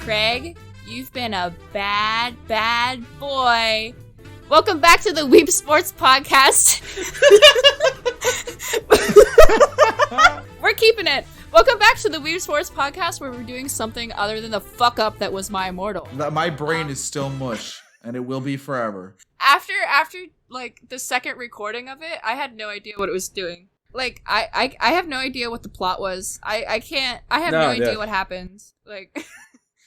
Craig, you've been a bad, bad boy. Welcome back to the Weeb Sports Podcast. We're keeping it. Welcome back to the Weeb Sports Podcast, where we're doing something other than the fuck up that was my immortal. My brain is still mush, and it will be forever. After like the second recording of it, I had no idea what it was doing. Like I have no idea what the plot was. I have no idea what happens. Like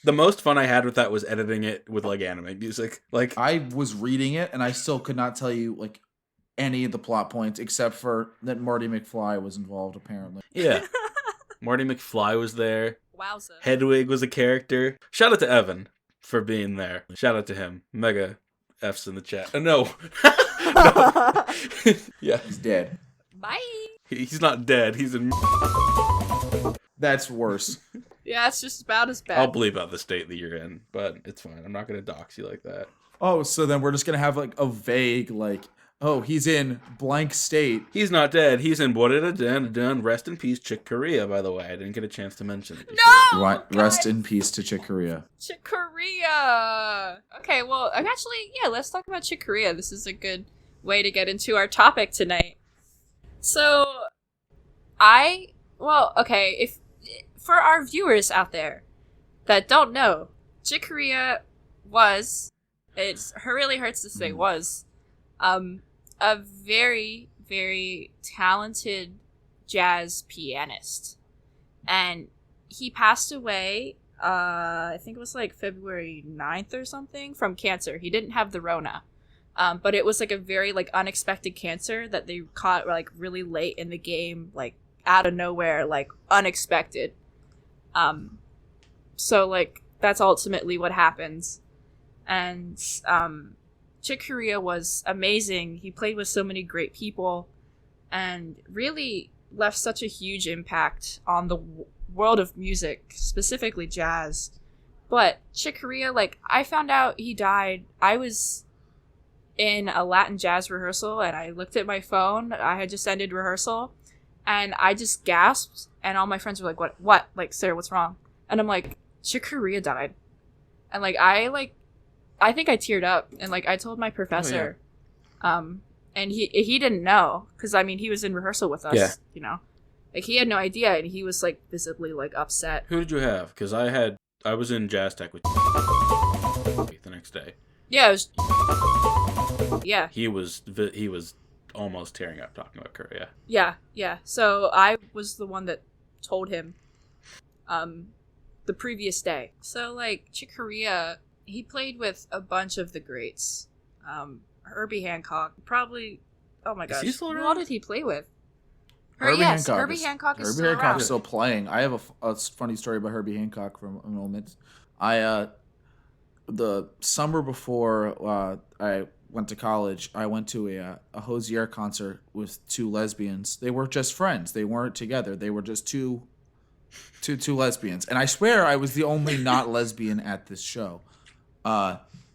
the most fun I had with that was editing it with like anime music. Like I was reading it, and I still could not tell you like any of the plot points except for that Marty McFly was involved. Apparently, yeah. Marty McFly was there. Wowza. Hedwig was a character. Shout out to Evan for being there. Shout out to him. Mega F's in the chat. No. No. Yeah. he's dead. Bye. He's not dead. He's in. That's worse. Yeah, it's just about as bad. I'll bleep out the state that you're in, but it's fine. I'm not going to dox you like that. Oh, so then we're just gonna have like a vague like, oh, he's in blank state. He's not dead. He's in what it done. Rest in peace, Chick Corea, by the way. I didn't get a chance to mention it. No! Rest in peace to Chick Corea. Chick Corea! Okay, well, let's talk about Chick Corea. This is a good way to get into our topic tonight. So, if for our viewers out there that don't know, Chick Corea really hurts to say was, a very, very talented jazz pianist. And he passed away, I think it was like February 9th or something, from cancer. He didn't have the Rona. But it was like a very like unexpected cancer that they caught like really late in the game, like out of nowhere, like unexpected. So like that's ultimately what happens. And Chick Corea was amazing. He played with so many great people and really left such a huge impact on the world of music, specifically jazz. But Chick Corea, like, I found out he died. I was in a Latin jazz rehearsal and I looked at my phone. I had just ended rehearsal and I just gasped, and all my friends were like, what? Like, Sarah, what's wrong? And I'm like, Chick Corea died. And like I think I teared up, and like I told my professor, and he didn't know, because I mean he was in rehearsal with us, you know, like he had no idea, and he was like visibly like upset. Who did you have? Because I was in jazz tech with the next day. Yeah, He was almost tearing up talking about Korea. Yeah. So I was the one that told him, the previous day. So like Chick Corea, he played with a bunch of the greats. Herbie Hancock, probably. Oh my gosh, who did he play with? Herbie Hancock is still around. Still playing. I have a funny story about Herbie Hancock from a moment. The summer before I went to college, I went to a Hosier concert with two lesbians. They were just friends. They weren't together. They were just two lesbians. And I swear I was the only not lesbian at this show.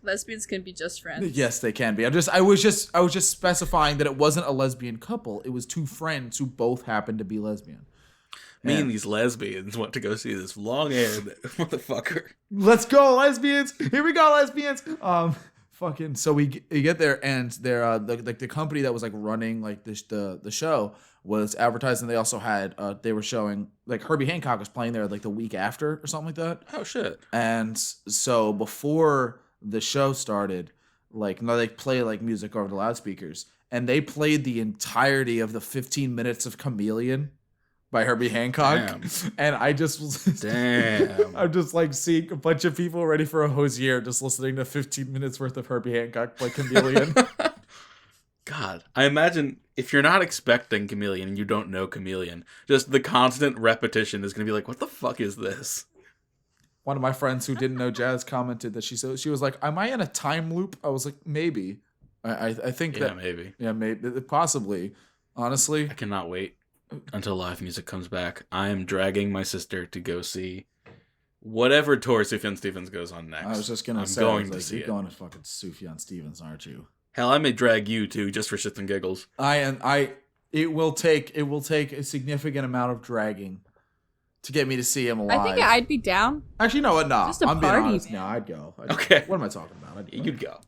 Lesbians can be just friends. Yes, they can be. I was just specifying that it wasn't a lesbian couple. It was two friends who both happened to be lesbian. Me and these lesbians went to go see this long-haired motherfucker. Let's go, lesbians! Here we go, lesbians! So we get there, and they're the company that was like running like the show was advertising. They also had they were showing like Herbie Hancock was playing there like the week after or something like that. Oh shit! And so before the show started, like they play like music over the loudspeakers, and they played the entirety of the 15 minutes of Chameleon by Herbie Hancock. Damn. And I just was damn. I'm just like seeing a bunch of people ready for a Hosier just listening to 15 minutes worth of Herbie Hancock play Chameleon. God, I imagine if you're not expecting Chameleon and you don't know Chameleon, just the constant repetition is going to be like, what the fuck is this? One of my friends who didn't know jazz commented that she was like, am I in a time loop? I was like, maybe. I think that maybe. Yeah, maybe, possibly. Honestly, I cannot wait until live music comes back. I am dragging my sister to go see whatever tour Sufjan Stevens goes on next. I was just gonna say, going to see you're it. going to fucking Sufjan Stevens, aren't you? Hell, I may drag you too, just for shits and giggles. It will take a significant amount of dragging to get me to see him I live. think I'd be down. Actually, no, no. Just a I'm being party, honest. man. No, I'd go. Okay. What am I talking about? You'd go.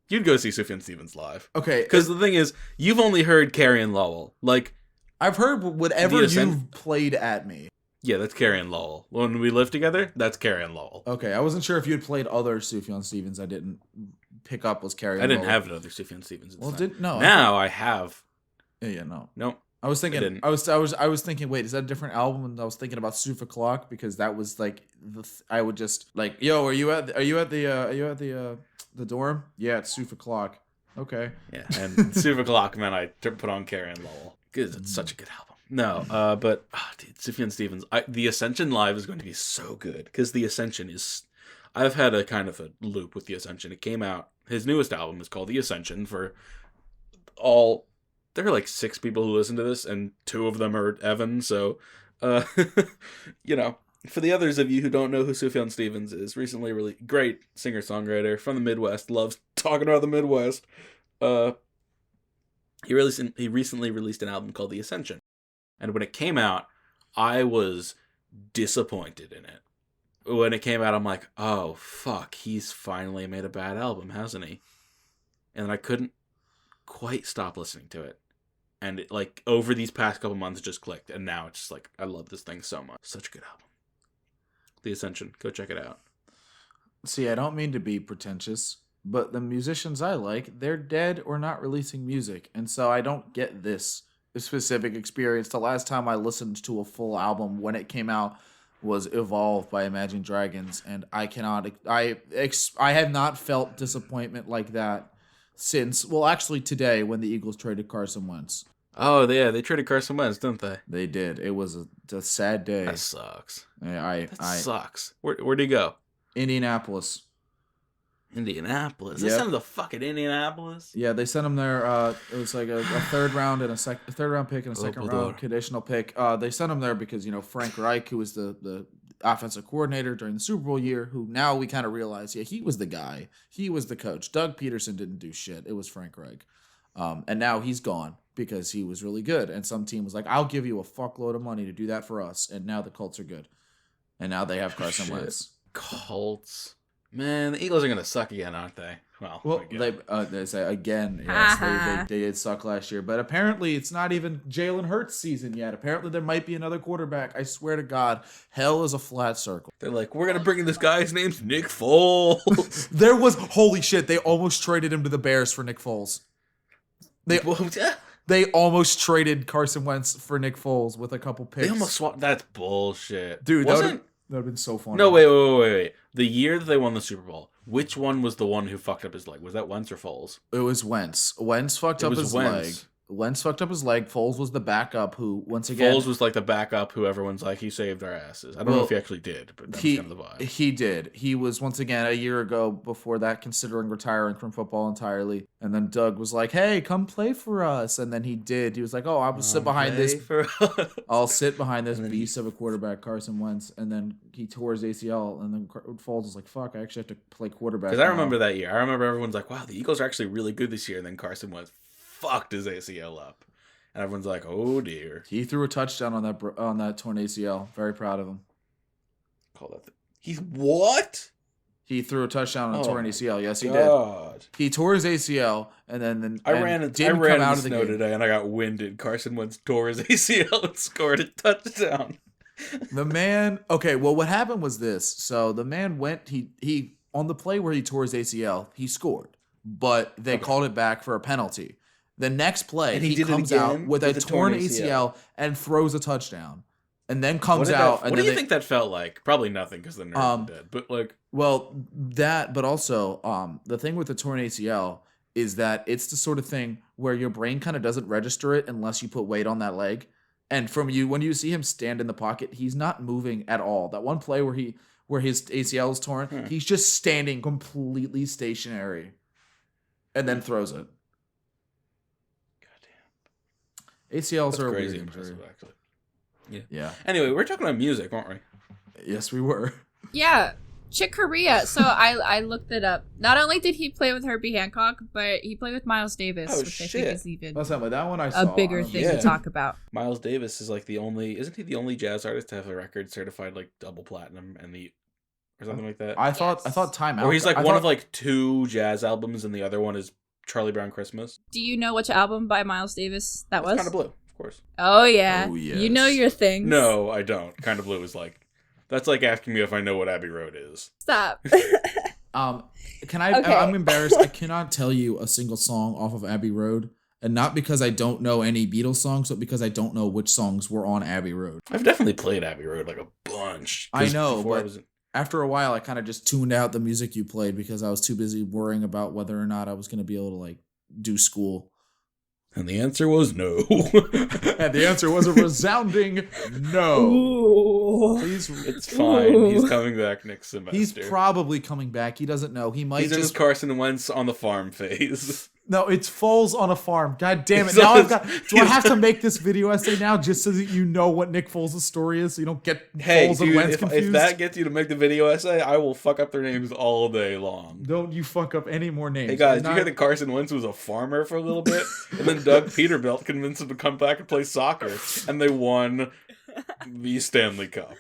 You'd go see Sufjan Stevens live. Okay. Because the thing is, you've only heard Carrie and Lowell. Like, I've heard whatever you've played at me. Yeah, that's Carrie and Lowell. When we lived together, that's Carrie and Lowell. Okay, I wasn't sure if you had played other Sufjan Stevens. I didn't pick up was Carrie and I didn't Lowell. have another Sufjan Stevens. Well, no. Now I have. Yeah, no. Nope. I was thinking. I was thinking. Wait, is that a different album? And I was thinking about Sufa Clock because that was like I would just like, yo, are you at the dorm? Yeah, it's Sufa Clock. Okay. Yeah, and Sufa Clock meant I put on Carrie and Lowell because it's such a good album. No, but dude, Sufjan Stevens, the Ascension live is going to be so good because the Ascension is. I've had a kind of a loop with the Ascension. It came out. His newest album is called The Ascension. For all, there are like 6 people who listen to this, and 2 of them are Evan. So, you know, for the others of you who don't know who Sufjan Stevens is, recently really great singer-songwriter from the Midwest, loves talking about the Midwest. He recently released an album called The Ascension. And when it came out, I was disappointed in it. When it came out, I'm like, oh, fuck, he's finally made a bad album, hasn't he? And I couldn't quite stop listening to it. And it, like, over these past couple months, it just clicked. And now it's just like, I love this thing so much. Such a good album. The Ascension. Go check it out. See, I don't mean to be pretentious, but the musicians I like, they're dead or not releasing music. And so I don't get this specific experience. The last time I listened to a full album when it came out was Evolve by Imagine Dragons, and I have not felt disappointment like that since, well, actually today when the Eagles traded Carson Wentz. Oh, yeah, they traded Carson Wentz, didn't they? They did. It was a sad day. That sucks. Yeah, that sucks. Where'd he go? Indianapolis. Indianapolis. Yep. They sent him to fucking Indianapolis. Yeah, they sent him there. It was like a third round and a third round pick and a second round conditional pick. They sent him there because Frank Reich, who was the offensive coordinator during the Super Bowl year, who now we kind of realize, yeah, he was the guy. He was the coach. Doug Peterson didn't do shit. It was Frank Reich, and now he's gone because he was really good. And some team was like, "I'll give you a fuckload of money to do that for us." And now the Colts are good, and now they have Carson Wentz. Colts. Man, the Eagles are gonna suck again, aren't they? Well, they say again. Yes, they did suck last year, but apparently it's not even Jalen Hurts' season yet. Apparently there might be another quarterback. I swear to God, hell is a flat circle. They're like, we're gonna bring in this guy. His name's Nick Foles. There was holy shit. They almost traded him to the Bears for Nick Foles. They almost traded Carson Wentz for Nick Foles with a couple picks. They almost swapped. That's bullshit, dude. That would have been so funny. No, wait. The year that they won the Super Bowl, which one was the one who fucked up his leg? Was that Wentz or Foles? It was Wentz. Wentz fucked up his leg. Wentz fucked up his leg. Foles was the backup who, once again... Foles was like the backup who everyone's like, he saved our asses. I don't know if he actually did, but that's kind of the vibe. He did. He was, once again, a year ago before that, considering retiring from football entirely. And then Doug was like, hey, come play for us. And then he did. He was like, oh, I will sit behind this. I'll sit behind this beast of a quarterback, Carson Wentz. And then he tore his ACL. And then Foles was like, fuck, I actually have to play quarterback. Because I remember that year. I remember everyone's like, wow, the Eagles are actually really good this year. And then Carson Wentz fucked his ACL up, and everyone's like, "Oh dear." He threw a touchdown on that torn ACL. Very proud of him. Call that. He's what? He threw a touchdown on a torn ACL. Yes, he did. He tore his ACL, and then I ran in the snow today, and I got winded. Carson Wentz tore his ACL and scored a touchdown. The man. Okay, well, what happened was this. So the man went. He on the play where he tore his ACL, he scored, but they called it back for a penalty. The next play, he comes out with a torn ACL and throws a touchdown, and then comes out. What do you think that felt like? Probably nothing because the nerves are dead. But like, well, that. But also, the thing with the torn ACL is that it's the sort of thing where your brain kind of doesn't register it unless you put weight on that leg. And when you see him stand in the pocket, he's not moving at all. That one play where his ACL is torn, he's just standing completely stationary, and then throws it. ACLs are crazy a weird injury. Actually. Yeah. Anyway, we're talking about music, weren't we? Yes, we were. Yeah. Chick Corea. So I looked it up. Not only did he play with Herbie Hancock, but he played with Miles Davis, which I think is even What's that? That one I saw. a bigger thing to talk about. Miles Davis is like isn't he the only jazz artist to have a record certified like double platinum or something like that? I thought Time Out. Or he's like of like 2 jazz albums and the other one is Charlie Brown Christmas. Do you know which album by Miles Davis that was? Kind of Blue, of course. Oh yeah. Oh, yes. You know your things. No, I don't. Kind of Blue is like, that's like asking me if I know what Abbey Road is. Stop. Can I? Okay. I'm embarrassed. I cannot tell you a single song off of Abbey Road, and not because I don't know any Beatles songs, but because I don't know which songs were on Abbey Road. I've definitely played Abbey Road like a bunch. I know, but after a while, I kind of just tuned out the music you played because I was too busy worrying about whether or not I was going to be able to like do school. And the answer was no. And the answer was a resounding no. Ooh. It's fine. He's coming back next semester. He's probably coming back. He doesn't know. He might He's in his Carson Wentz on the farm phase. No, it's Foles on a farm. God damn it. So Now do I have to make this video essay now just so that you know what Nick Foles' story is so you don't get Foles and Wentz confused? If that gets you to make the video essay, I will fuck up their names all day long. Don't you fuck up any more names. Hey guys, do you hear that Carson Wentz was a farmer for a little bit? And then Doug Peterbilt convinced him to come back and play soccer. And they won the Stanley Cup.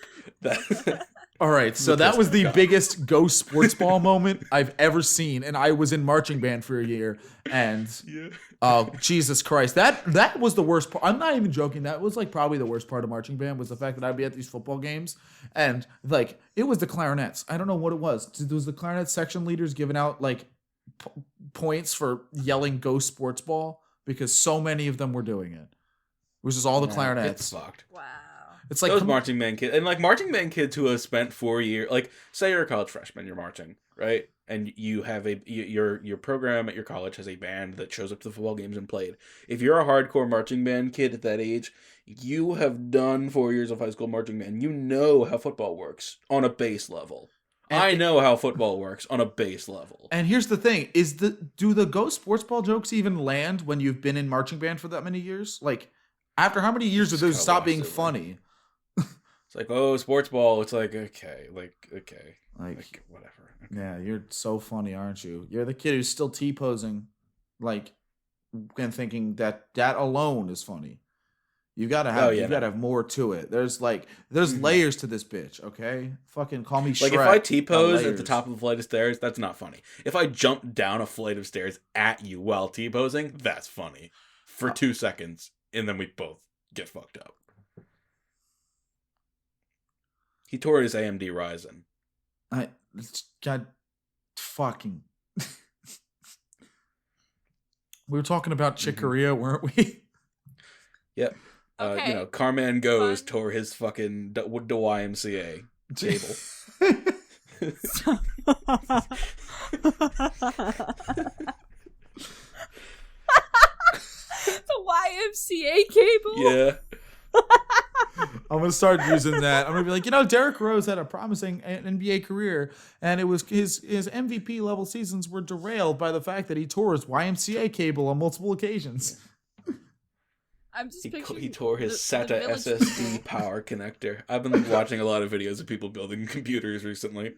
All right, so that was the biggest Go Sports Ball moment I've ever seen, and I was in marching band for a year, and Jesus Christ, that was the worst part. I'm not even joking. That was like probably the worst part of marching band was the fact that I'd be at these football games, and like it was the clarinets. I don't know what it was. It was the clarinet section leaders giving out like points for yelling "Go Sports Ball" because so many of them were doing it. It was just all the clarinets. It's fucked. Wow. It's like those marching band kids, and like marching band kids who have spent 4 years, like say you're a college freshman, you're marching, right? And you have your program at your college has a band that shows up to the football games and played. If you're a hardcore marching band kid at that age, you have done 4 years of high school marching band. You know how football works on a base level. I know how football works on a base level. And here's the thing: do the Go Sports Ball jokes even land when you've been in marching band for that many years? Like, after how many years do those stop being funny? It's like, oh, sports ball. It's like, okay, like whatever. Okay. Yeah, you're so funny, aren't you? You're the kid who's still T-posing, like, and thinking that alone is funny. You gotta have, gotta have more to it. There's layers to this bitch. Okay, fucking call me Shrek. Like if I T-pose at the top of a flight of stairs, that's not funny. If I jump down a flight of stairs at you while T-posing, that's funny for 2 seconds, and then we both get fucked up. He tore his AMD Ryzen. God fucking. We were talking about Chick Corea, weren't we? Yep. Okay. Carman Goes tore his fucking YMCA cable. The YMCA cable? Yeah. I'm going to start using that. I'm going to be like, Derrick Rose had a promising NBA career, and it was his MVP level seasons were derailed by the fact that he tore his YMCA cable on multiple occasions. I'm just picturing he tore his SATA SSD power connector. I've been watching a lot of videos of people building computers recently.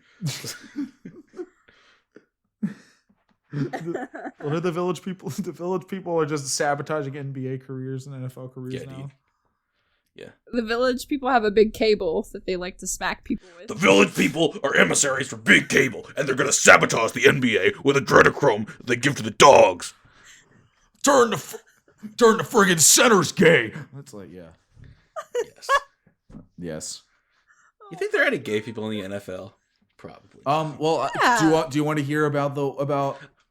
What are the Village people? The Village people are just sabotaging NBA careers and NFL careers now. Dude. Yeah. The Village people have a big cable that they like to smack people with. The Village people are emissaries for Big Cable, and they're gonna sabotage the NBA with adrenochrome they give to the dogs. Turn the friggin' center's gay. That's like, yeah. Yes. Yes. You think there are any gay people in the NFL? Probably. Well, yeah. Do you want to hear about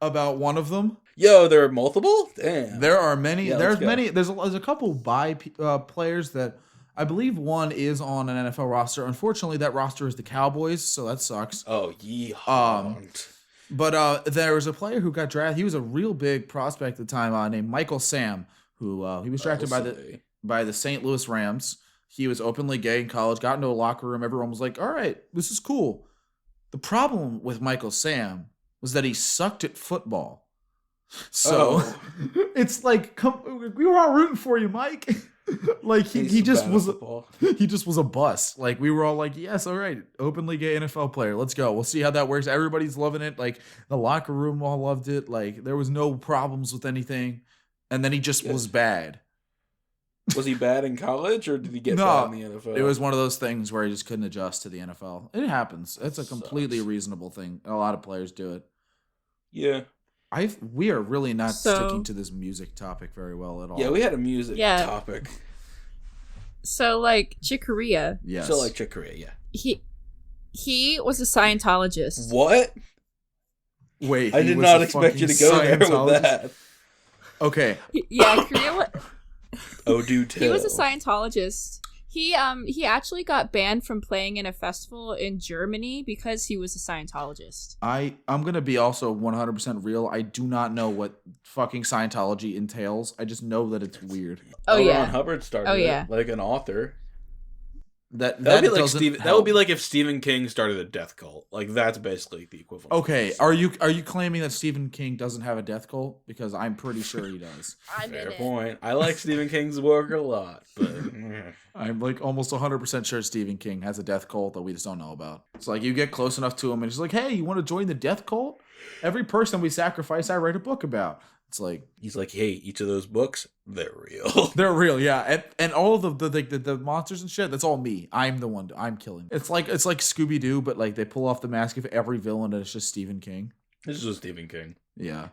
about one of them? Yo, there are multiple? Damn. There are many. Yeah, there's many. There's a couple players that I believe one is on an NFL roster. Unfortunately, that roster is the Cowboys, so that sucks. Oh, yeehaw. But there was a player who got drafted. He was a real big prospect at the time named Michael Sam, who he was drafted by the St. Louis Rams. He was openly gay in college, got into a locker room. Everyone was like, all right, this is cool. The problem with Michael Sam was that he sucked at football. So it's like, we were all rooting for you, Mike. Like He's he just bad at was football. he just was a bust. Like we were all like, yes, all right, openly gay NFL player, let's go. We'll see how that works. Everybody's loving it. Like the locker room all loved it. Like there was no problems with anything. And then he just was bad. Was he bad in college, or did he get No, bad in the NFL? it was one of those things where he just couldn't adjust to the NFL. It happens. It's a completely reasonable thing. A lot of players do it. Yeah. We are really not So- sticking to this music topic very well at all. Yeah, we had a music Yeah. topic. So, like, Chick Corea, Yes. So like Chick Corea, yeah. he was a Scientologist. What? Wait, I he did was not a expect you to fucking go there with Scientologist? that. Okay. Yeah, Korea. Oh, do tell. He was a Scientologist. He actually got banned from playing in a festival in Germany because he was a Scientologist. I'm gonna be also 100% real. I do not know what fucking Scientology entails. I just know that it's weird. Oh, Ron yeah. Hubbard started Oh, yeah. it, like an author. That That would be like doesn't Stephen. That help. would be like if Stephen King started a death cult. Like that's basically the equivalent. Okay, are you claiming that Stephen King doesn't have a death cult? Because I'm pretty sure he does. Fair point. I like Stephen King's work a lot, but I'm like almost 100% sure Stephen King has a death cult that we just don't know about. It's like you get close enough to him and he's like, hey, you want to join the death cult? Every person we sacrifice, I write a book about. It's like he's like, hey, each of those books, they're real. they're real, yeah, and all of the monsters and shit. That's all me. I'm the one. I'm killing. It's like Scooby Doo, but like they pull off the mask of every villain and it's just Stephen King. This is just Stephen King. Yeah.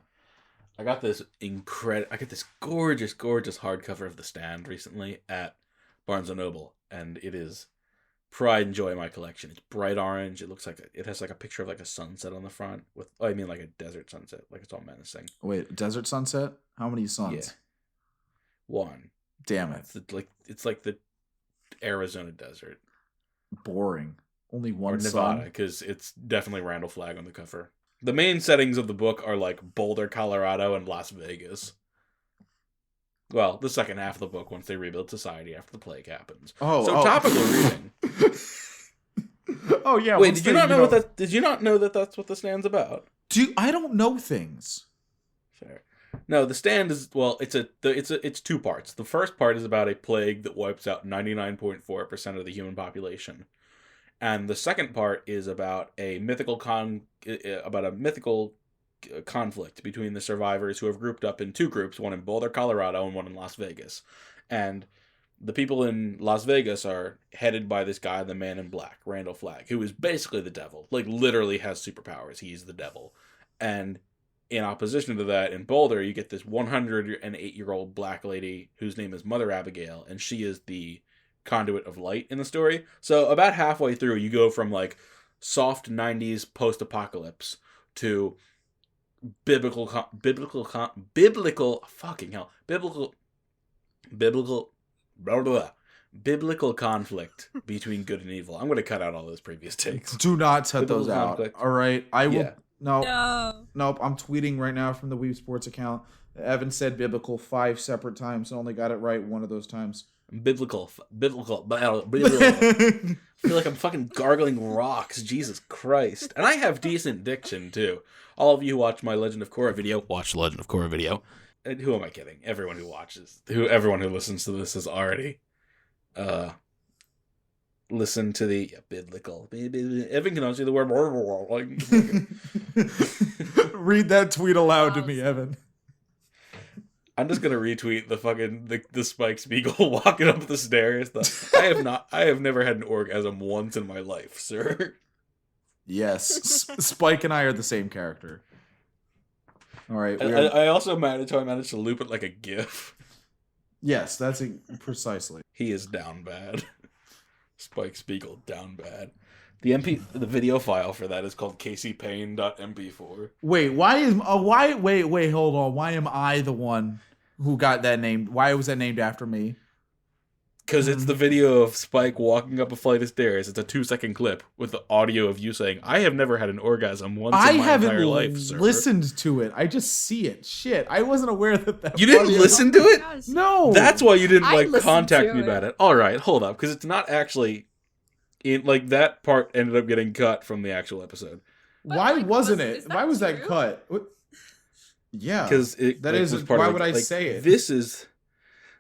I got this gorgeous hardcover of The Stand recently at Barnes & Noble, and it is pride and joy in my collection. It's bright orange. It looks like it has like a picture of like a sunset on the front with, I mean like a desert sunset, like it's all menacing. Wait, desert sunset? How many suns? Yeah. One. Damn it. It's like the Arizona desert Boring. Only or one Nevada, sun. because it's definitely Randall Flagg on the cover. The main settings of the book are like Boulder, Colorado, and Las Vegas. Well, the second half of the book, once they rebuild society after the plague happens. Topical reading. Oh yeah. Wait, did you not know what that? Did you not know that that's what The Stand's about? I don't know things. Fair. No, The Stand is it's two parts. The first part is about a plague that wipes out 99.4% of the human population, and the second part is about a mythical conflict between the survivors who have grouped up in two groups, one in Boulder, Colorado, and one in Las Vegas. And the people in Las Vegas are headed by this guy, the Man in Black, Randall Flagg, who is basically the devil. Like, literally has superpowers. He's the devil. And in opposition to that, in Boulder, you get this 108-year-old black lady whose name is Mother Abigail, and she is the conduit of light in the story. So about halfway through, you go from, like, soft 90s post-apocalypse to biblical conflict between good and evil. I'm going to cut out all those previous takes. Do not cut Biblical those out. conflict. All right. I will. Yeah. No. Nope. I'm tweeting right now from the Weeb Sports account. Evan said biblical 5 separate times and only got it right one of those times. Biblical. I feel like I'm fucking gargling rocks. Jesus Christ. And I have decent diction, too. All of you who watch my Legend of Korra video, watch the Legend of Korra video. And who am I kidding? Everyone who listens to this has already listened to the biblical. Evan can also say the word. Read that tweet aloud to me, Evan. I'm just gonna retweet the fucking the Spike Spiegel walking up the stairs. I have never had an orgasm once in my life, sir. Yes, Spike and I are the same character. All right. I also managed to loop it like a GIF. Yes, that's precisely. He is down bad. Spike Spiegel down bad. The video file for that is called CaseyPayne.mp4. Wait, wait, hold on. Why am I the one who got that named? Why was that named after me? Because it's the video of Spike walking up a flight of stairs. It's a 2-second clip with the audio of you saying, I have never had an orgasm once in my entire life, sir. I haven't listened to it. I just see it. Shit, I wasn't aware that You didn't listen to it? No. That's why you didn't, listened contact to me it. about it. All right, hold up. Because it's not actually... that part ended up getting cut from the actual episode. Why wasn't is it? that Why was that true? cut? What? Yeah. Because that is. was part Why of, would I say it? This is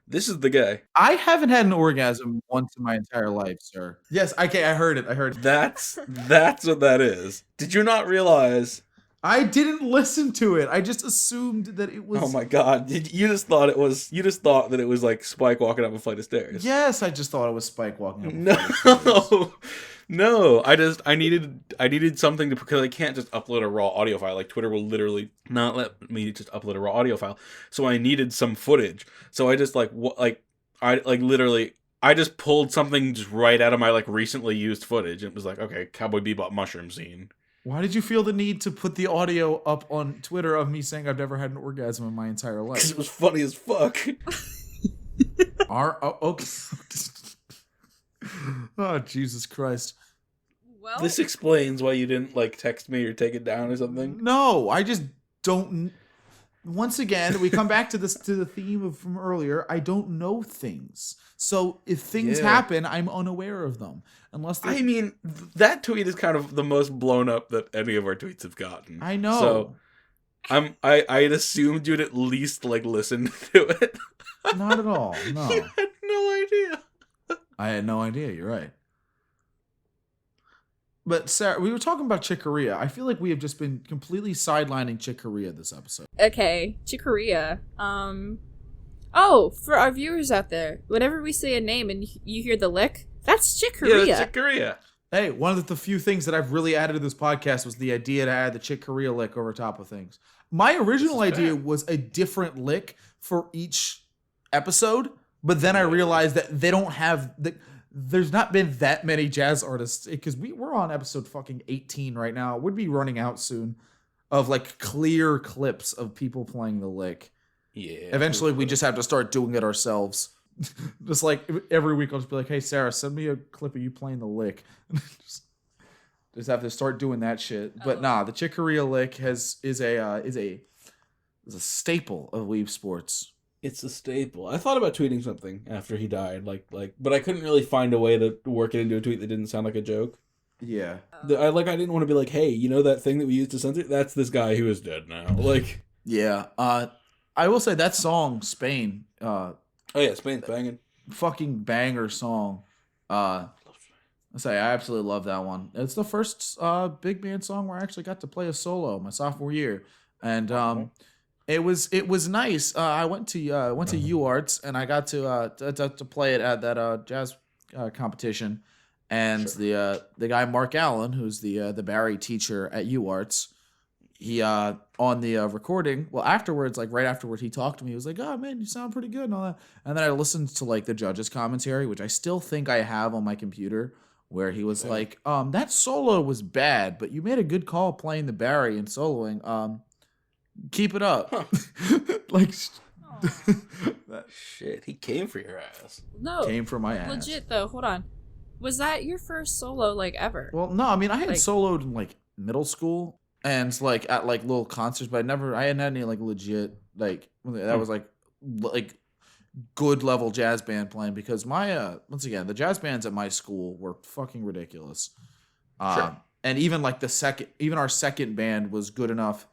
This is the guy. I haven't had an orgasm once in my entire life, sir. Yes, okay, I heard it. That's what that is. Did you not realize? I didn't listen to it. I just assumed that it was. Oh my god! You just thought it was? You just thought that it was like Spike walking up a flight of stairs? Yes, I just thought it was Spike walking up. A flight of stairs. No. I needed something to, because I can't just upload a raw audio file. Like Twitter will literally not let me just upload a raw audio file. So I needed some footage. So I just I just pulled something just right out of my like recently used footage. It was like, okay, Cowboy Bebop mushroom scene. Why did you feel the need to put the audio up on Twitter of me saying I've never had an orgasm in my entire life? Because it was funny as fuck. Okay. Oh, Jesus Christ. Well, This explains why you didn't like text me or take it down or something. No, I just don't. Once again, we come back to the theme of from earlier. I don't know things, so if things happen, I'm unaware of them. Unless I mean, that tweet is kind of the most blown up that any of our tweets have gotten. I know. So I'd assumed you'd at least like listen to it. Not at all. No, You had no idea. I had no idea. You're right. But Sarah, we were talking about Chick Corea. I feel like we have just been completely sidelining Chick Corea this episode. okay, Chick Corea. Oh, for our viewers out there, whenever we say a name and you hear the lick, that's Chick Corea. Yeah, that's Chick Corea. Hey, one of the few things that I've really added to this podcast was the idea to add the Chick Corea lick over top of things. My original idea was a different lick for each episode, but then I realized that they don't have there's not been that many jazz artists, because we're on episode fucking 18 right now. It would be running out soon of like clear clips of people playing the lick. Yeah. Eventually we just have to start doing it ourselves. Just like every week I'll just be like, hey Sarah, send me a clip of you playing the lick. just have to start doing that shit. But nah, the Chick Corea lick is a staple of Weeb sports. It's a staple. I thought about tweeting something after he died, but I couldn't really find a way to work it into a tweet that didn't sound like a joke. Yeah. I didn't want to be like, hey, you know that thing that we used to censor? That's this guy who is dead now. Like, yeah. I will say that song, Spain, oh yeah, Spain's banging. fucking banger song. I absolutely love that one. It's the first big band song where I actually got to play a solo my sophomore year, and it was nice. I went to UArts and I got to play it at that jazz competition, and the guy Mark Allen, who's the Barry teacher at UArts, he on the recording, well afterwards, like right afterward, he talked to me. He was like, "Oh man, you sound pretty good," and all that. And then I listened to like the judges' commentary, which I still think I have on my computer, where he was like, "That solo was bad, but you made a good call playing the Barry and soloing. Keep it up." Huh. Like, Shit, he came for your ass. No, came for my ass. legit though. Hold on, was that your first solo like ever? Well, no, I mean I had Like- soloed in like middle school and like at like little concerts, but I hadn't had any like legit like that was like good level jazz band playing, because my once again the jazz bands at my school were fucking ridiculous. Sure. And even like our second band was good enough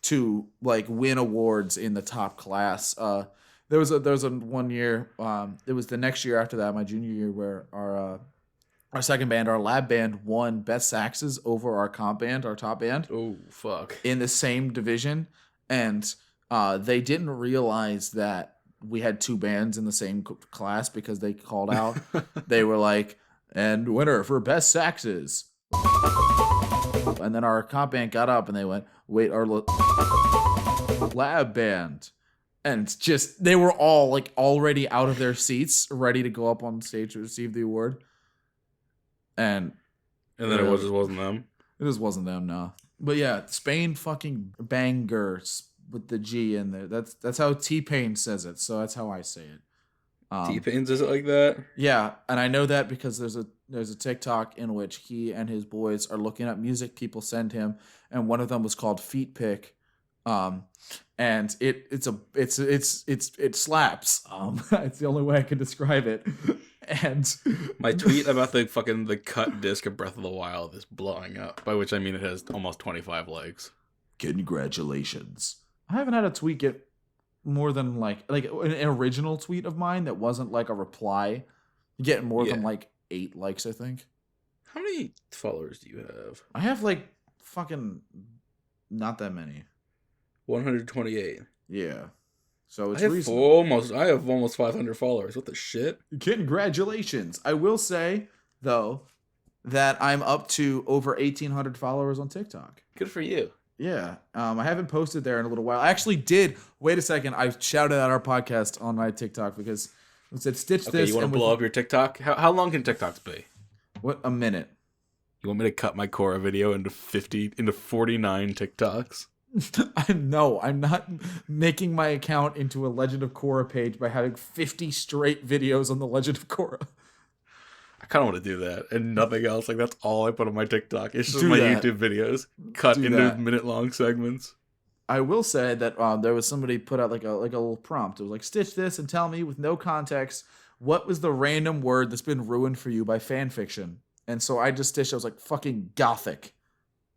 to like win awards in the top class. There was a one year, it was the next year after that, my junior year, where our second band, our lab band, won best saxes over our comp band, our top band. Oh fuck. In the same division, and they didn't realize that we had two bands in the same class, because they called out. They were like, "And winner for best saxes." And then our comp band got up and they went, "Wait, our lab band." And just, they were all like already out of their seats, ready to go up on stage to receive the award. And And then it just wasn't them. it just wasn't them, no. But yeah, Spain fucking bangers with the G in there. That's how T-Pain says it, so that's how I say it. T-Pain says it like that? Yeah, and I know that because there's a TikTok in which he and his boys are looking at music people send him, and one of them was called Feet Pick, and it slaps. It's the only way I can describe it. And My tweet about the cut disc of Breath of the Wild is blowing up, by which I mean it has almost 25 likes. Congratulations. I haven't had a tweet get more than like an original tweet of mine that wasn't like a reply, you get more than like 8 likes, I think. How many followers do you have? I have like fucking not that many. 128. Yeah. So it's I have almost 500 followers. What the shit? Congratulations. I will say though that I'm up to over 1,800 followers on TikTok. Good for you. Yeah. I haven't posted there in a little while. I actually did. Wait a second. I shouted out our podcast on my TikTok because it said stitch Okay, this. you want to blow up your TikTok? How long can TikToks be? What, a minute? You want me to cut my Korra video into 49 TikToks? No, I'm not making my account into a Legend of Korra page by having 50 straight videos on the Legend of Korra. I kind of want to do that and nothing else. Like, that's all I put on my TikTok. It's just Do my that. YouTube videos cut Do into that. minute-long segments. I will say that there was somebody put out like a little prompt. It was like, stitch this and tell me with no context what was the random word that's been ruined for you by fan fiction. And so I just stitched. I was like, fucking gothic.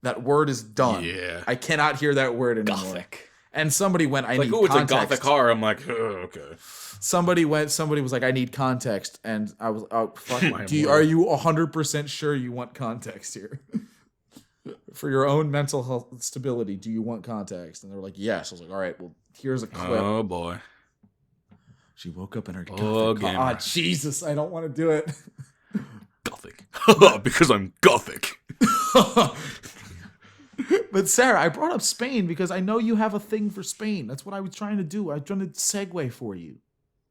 That word is done. Yeah. I cannot hear that word anymore. Gothic. And somebody went, I It's need like, oh, it's context. a gothic horror. I'm like, oh, okay. Somebody was like, I need context. And I was, oh, fuck. My Are word. you 100% sure you want context here? For your own mental health stability, do you want context? And they were like, yes. I was like, all right, well, here's a clip. Oh, boy. She woke up in her Oh, gothic. gamer. Jesus, I don't want to do it. Gothic. Because I'm gothic. But Sarah, I brought up Spain because I know you have a thing for Spain. That's what I was trying to do. I was trying to segue for you.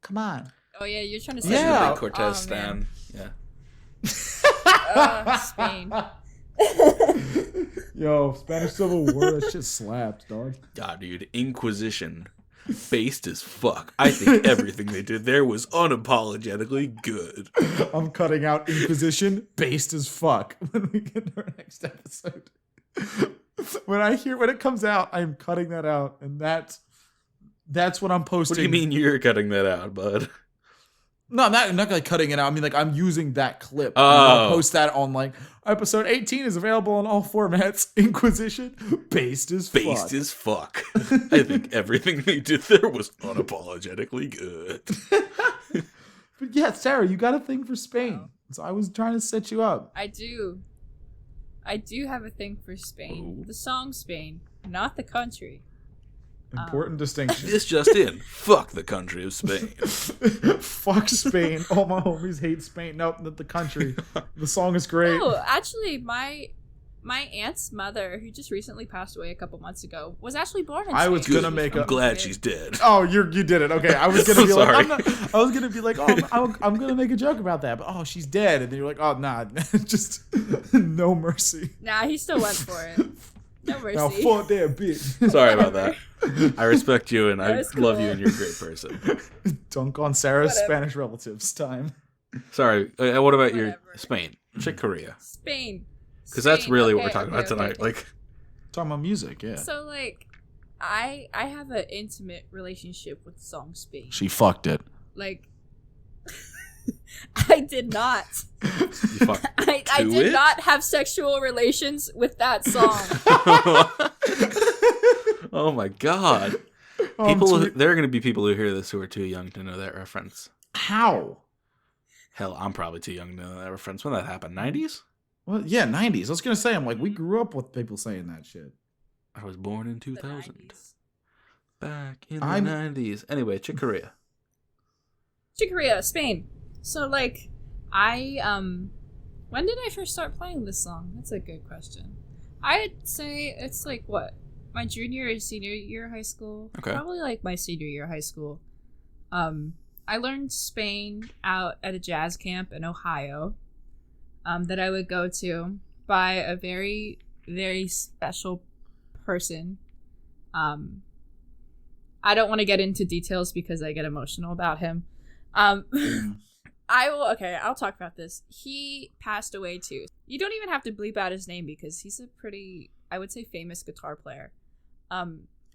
Come on. Oh yeah, you're trying to Yeah. say You're a Oh, big Cortez man. stan. Yeah. Spain. Yo, Spanish Civil War, that shit slapped, dog. God, dude. Inquisition. Based as fuck. I think everything they did there was unapologetically good. I'm cutting out Inquisition, based as fuck, when we get to our next episode. When it comes out, I'm cutting that out, and that's what I'm posting. What do you mean you're cutting that out, bud? No, I'm not like cutting it out. I mean, like, I'm using that clip. Oh. I'm gonna post that on, like, episode 18 is available on all formats. Inquisition, based as fuck. Based as fuck. I think everything they did there was unapologetically good. But yeah, Sarah, you got a thing for Spain. So I was trying to set you up. I do have a thing for Spain. Oh. The song Spain, not the country. Important distinction. This just in. Fuck the country of Spain. Fuck Spain. All my homies hate Spain. Nope, not the country. The song is great. Oh, actually, my aunt's mother, who just recently passed away a couple months ago, was actually born in Spain. I was Good. gonna make I'm a. glad she's dead. Oh, you did it. Okay, I was gonna be Sorry. I was gonna be like, oh, I'm gonna make a joke about that, but oh, she's dead, and then you're like, oh, nah, just no mercy. Nah, he still went for it. No mercy. Now fuck that bitch. Sorry about that. I respect you and I That's love cool. you and you're a great person. Dunk on Sarah's Whatever. Spanish relatives. Time. Sorry. What about your Whatever. Spain? Chick Corea. Spain. Because that's Spain. really what we're Okay, talking about okay, tonight. okay. Like, Talking about music, yeah. So like, I have an intimate relationship with the song Spain. She fucked it. Like, I did not. you fuck I to did it? not have sexual relations with that song. Oh my god. There are going to be people who hear this who are too young to know that reference. How? Hell, I'm probably too young to know that reference. When that happened? 90s? Well, yeah, 90s. I was gonna say, I'm like, we grew up with people saying that shit. I was born in The 2000. 90s. Back in the I'm- 90s. Anyway, Chick Corea. Chick Corea, Spain. So like, when did I first start playing this song? That's a good question. I'd say it's like what? My junior or senior year of high school. Okay. Probably like my senior year of high school. I learned Spain out at a jazz camp in Ohio. That I would go to by a very, very special person. I don't want to get into details because I get emotional about him. I'll talk about this. He passed away too. You don't even have to bleep out his name because he's a pretty, I would say, famous guitar player.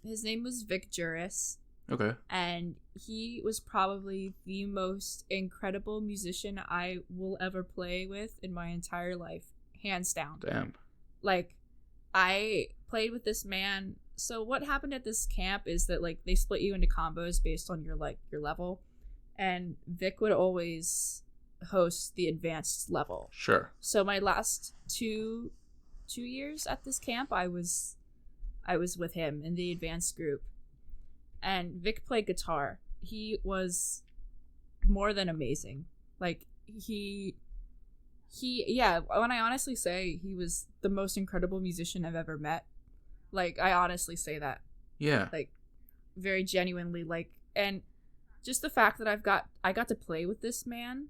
His name was Vic Juris, Okay. and he was probably the most incredible musician I will ever play with in my entire life, hands down. Damn. Like, I played with this man So what happened at this camp is that like they split you into combos based on your level, and Vic would always host the advanced level. Sure. So my last two years at this camp, I was with him in the advanced group, and Vic played guitar. He was more than amazing. Like he yeah, when I honestly say he was the most incredible musician I've ever met. Like, I honestly say that. Yeah. Like, very genuinely, like, and just the fact that I got to play with this man,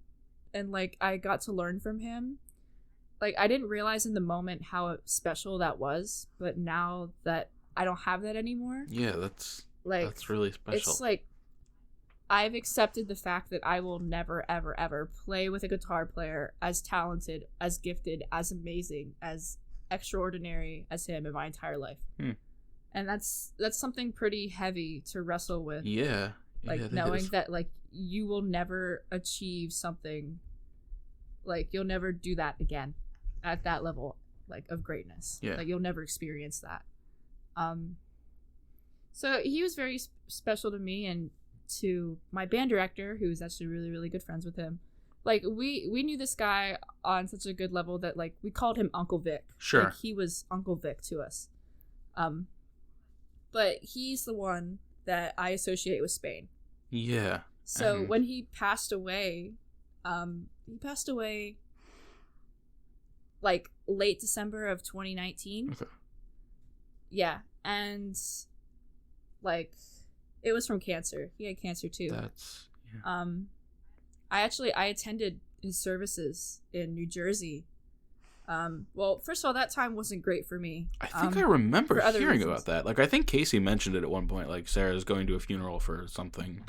and, like, I got to learn from him. Like, I didn't realize in the moment how special that was, but now that I don't have that anymore. Yeah, that's really special. It's like, I've accepted the fact that I will never, ever, ever play with a guitar player as talented, as gifted, as amazing, as extraordinary as him in my entire life. And that's something pretty heavy to wrestle with. Yeah. Like, knowing that like you will never achieve something, like you'll never do that again at that level, like, of greatness. Yeah. Like, you'll never experience that. So he was very special to me and to my band director, who was actually really, really good friends with him. Like, we knew this guy on such a good level that, like, we called him Uncle Vic. Sure. Like, he was Uncle Vic to us. But he's the one that I associate with Spain. Yeah. So when he passed away, like, late December of 2019. Okay. Yeah. And, like, it was from cancer. He had cancer, too. That's... Yeah. I attended his services in New Jersey. Well, first of all, that time wasn't great for me. I think I remember hearing reasons. about that. Like, I think Casey mentioned it at one point, like, Sarah's going to a funeral for something.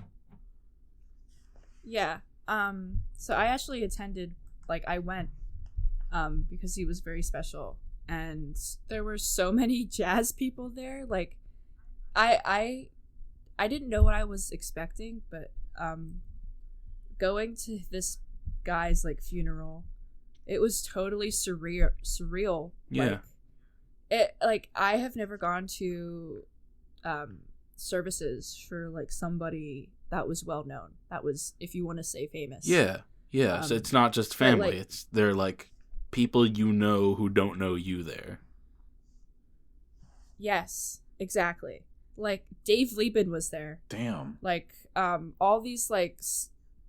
Yeah. So I actually attended, like, I went, because he was very special. And there were so many jazz people there. Like, I didn't know what I was expecting, but, going to this guy's, like, funeral, it was totally surreal. Yeah. I have never gone to services for, like, somebody that was well known. That was, if you want to say, famous. Yeah. So it's not just family. like, They're like people you know who don't know you there. Yes, exactly. Like, Dave Lieben was there. Damn. Like, all these, like,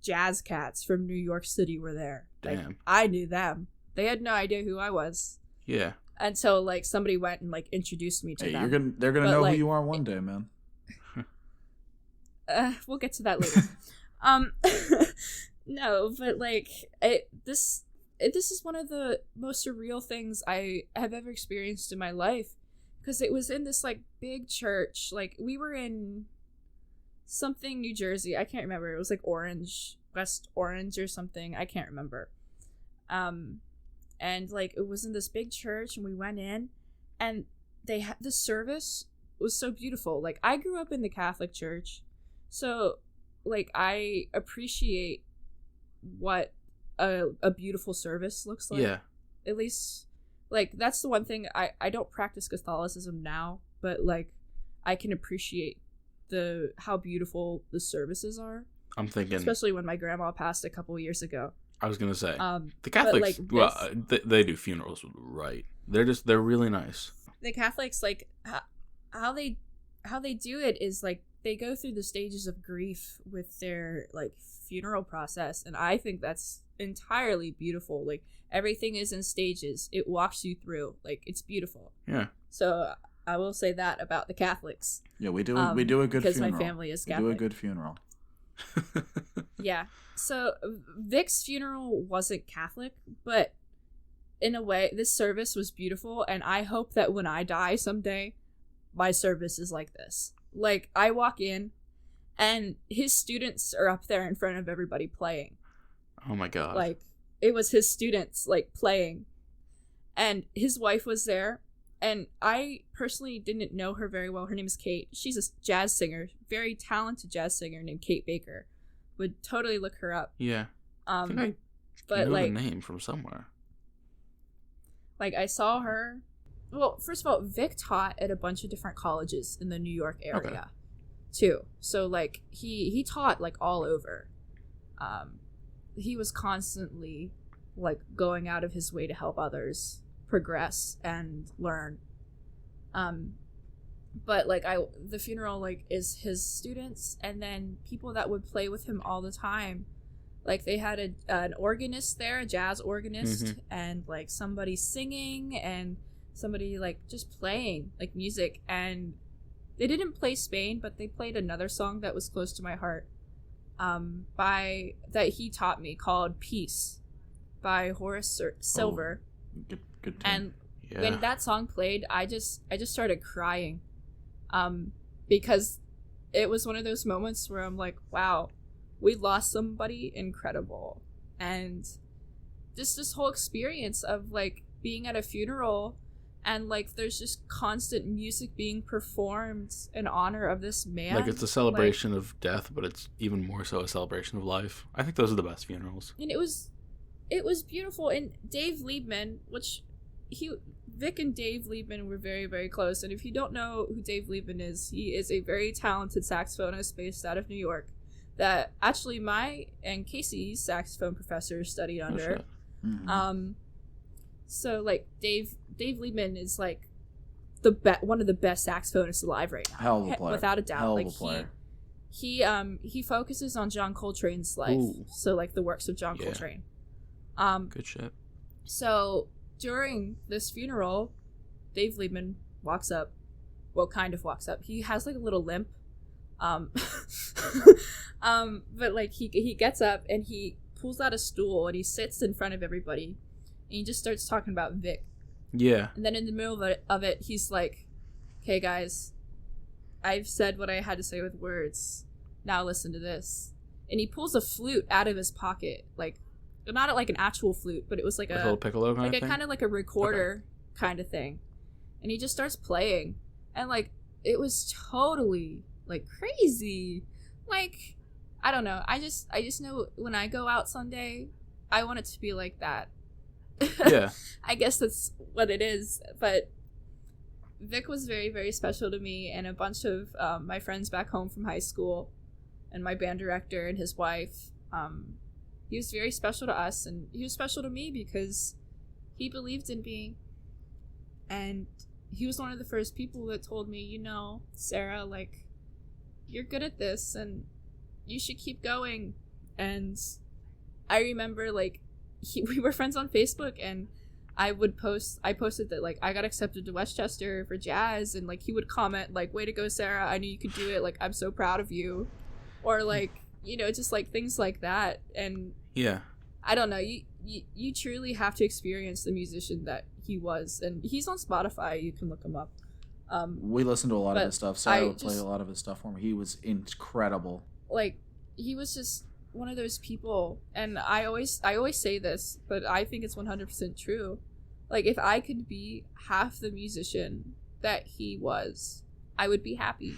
jazz cats from New York City were there. Like, Damn. I knew them. They had no idea who I was Yeah. until, like, somebody went and, like, introduced me to Hey, them. they're gonna But, know like, who you are one day, man. We'll get to that later. No, but, like, this is one of the most surreal things I have ever experienced in my life, because it was in this, like, big church. Like, we were in something New Jersey. I can't remember. It was, like, West Orange or something. I can't remember. And, like, it was in this big church, and we went in, and they had the service was so beautiful. Like, I grew up in the Catholic Church, so, like, I appreciate what a beautiful service looks like. Yeah. At least, like, that's the one thing. I don't practice Catholicism now, but, like, I can appreciate how beautiful the services are. I'm thinking, especially when my grandma passed a couple years ago. I was gonna say, the like, Catholics, they do funerals right. They're really nice. The Catholics, like, how they do it is, like, they go through the stages of grief with their, like, funeral process, and I think that's entirely beautiful. Like, everything is in stages. It walks you through. Like, it's beautiful. Yeah. So I will say that about the Catholics. Yeah, we do a good funeral. Because my family is Catholic. We do a good funeral. Yeah. So Vic's funeral wasn't Catholic, but in a way, this service was beautiful, and I hope that when I die someday, my service is like this. Like, I walk in, and his students are up there in front of everybody playing. Oh my god. Like, it was his students, like, playing. And his wife was there, and I personally didn't know her very well. Her name is Kate. She's a jazz singer, very talented jazz singer named Kate Baker. Would totally look her up. Yeah. I think I but, know like, the name from somewhere. like, I saw her, well, first of all, Vic taught at a bunch of different colleges in the New York area, Okay. too. So, like, he taught, like, all over. He was constantly, like, going out of his way to help others progress and learn. But, like, the funeral, like, is his students, and then people that would play with him all the time. Like, they had an organist there, a jazz organist, and, like, somebody singing, and somebody, like, just playing, like, music. And they didn't play Spain, but they played another song that was close to my heart, that he taught me, called Peace, by Horace Silver. Good tune. And when that song played, I just started crying, because it was one of those moments where I'm like, wow, we lost somebody incredible. And just this whole experience of, like, being at a funeral, and, like, there's just constant music being performed in honor of this man. Like, it's a celebration of death, but it's even more so a celebration of life. I think those are the best funerals. And it was beautiful. And Dave Liebman, Vic and Dave Liebman were very, very close. And if you don't know who Dave Liebman is, he is a very talented saxophonist based out of New York that actually my and Casey's saxophone professor studied under. So, like, Dave Liebman is, like, one of the best saxophonists alive right now. Hell of a player. Without a doubt. Hell of like, a player. He focuses on John Coltrane's life. Ooh. So, like, the works of John Coltrane. Good shit. So during this funeral, Dave Liebman walks up. Well, kind of walks up. He has, like, a little limp. But, like, he gets up and he pulls out a stool and he sits in front of everybody and he just starts talking about Vic. Yeah. And then in the middle of it he's like, "Okay, guys, I've said what I had to say with words. Now listen to this." And he pulls a flute out of his pocket, like, not like an actual flute, but it was like a little piccolo kind like of a thing? kind of like a recorder kind of thing. And he just starts playing, and, like, it was totally, like, crazy. Like, I don't know. I just know when I go out someday, I want it to be like that. Yeah. I guess that's what it is. But Vic was very, very special to me, and a bunch of my friends back home from high school, and my band director and his wife. He was very special to us, and he was special to me because he believed in me. And he was one of the first people that told me, you know, Sarah, like, you're good at this, and you should keep going. And I remember, like, we were friends on Facebook, and I posted that, like, I got accepted to Westchester for jazz, and, like, he would comment, like, "Way to go, Sarah, I knew you could do it, like, I'm so proud of you." Or, like, you know, just, like, things like that. And Yeah. I don't know, you truly have to experience the musician that he was. And he's on Spotify, you can look him up. We listened to a lot of but his stuff. Sarah I would play just- a lot of his stuff for me. He was incredible. Like, he was just one of those people, and I always say this, but I think it's 100% true. Like, if I could be half the musician that he was, I would be happy.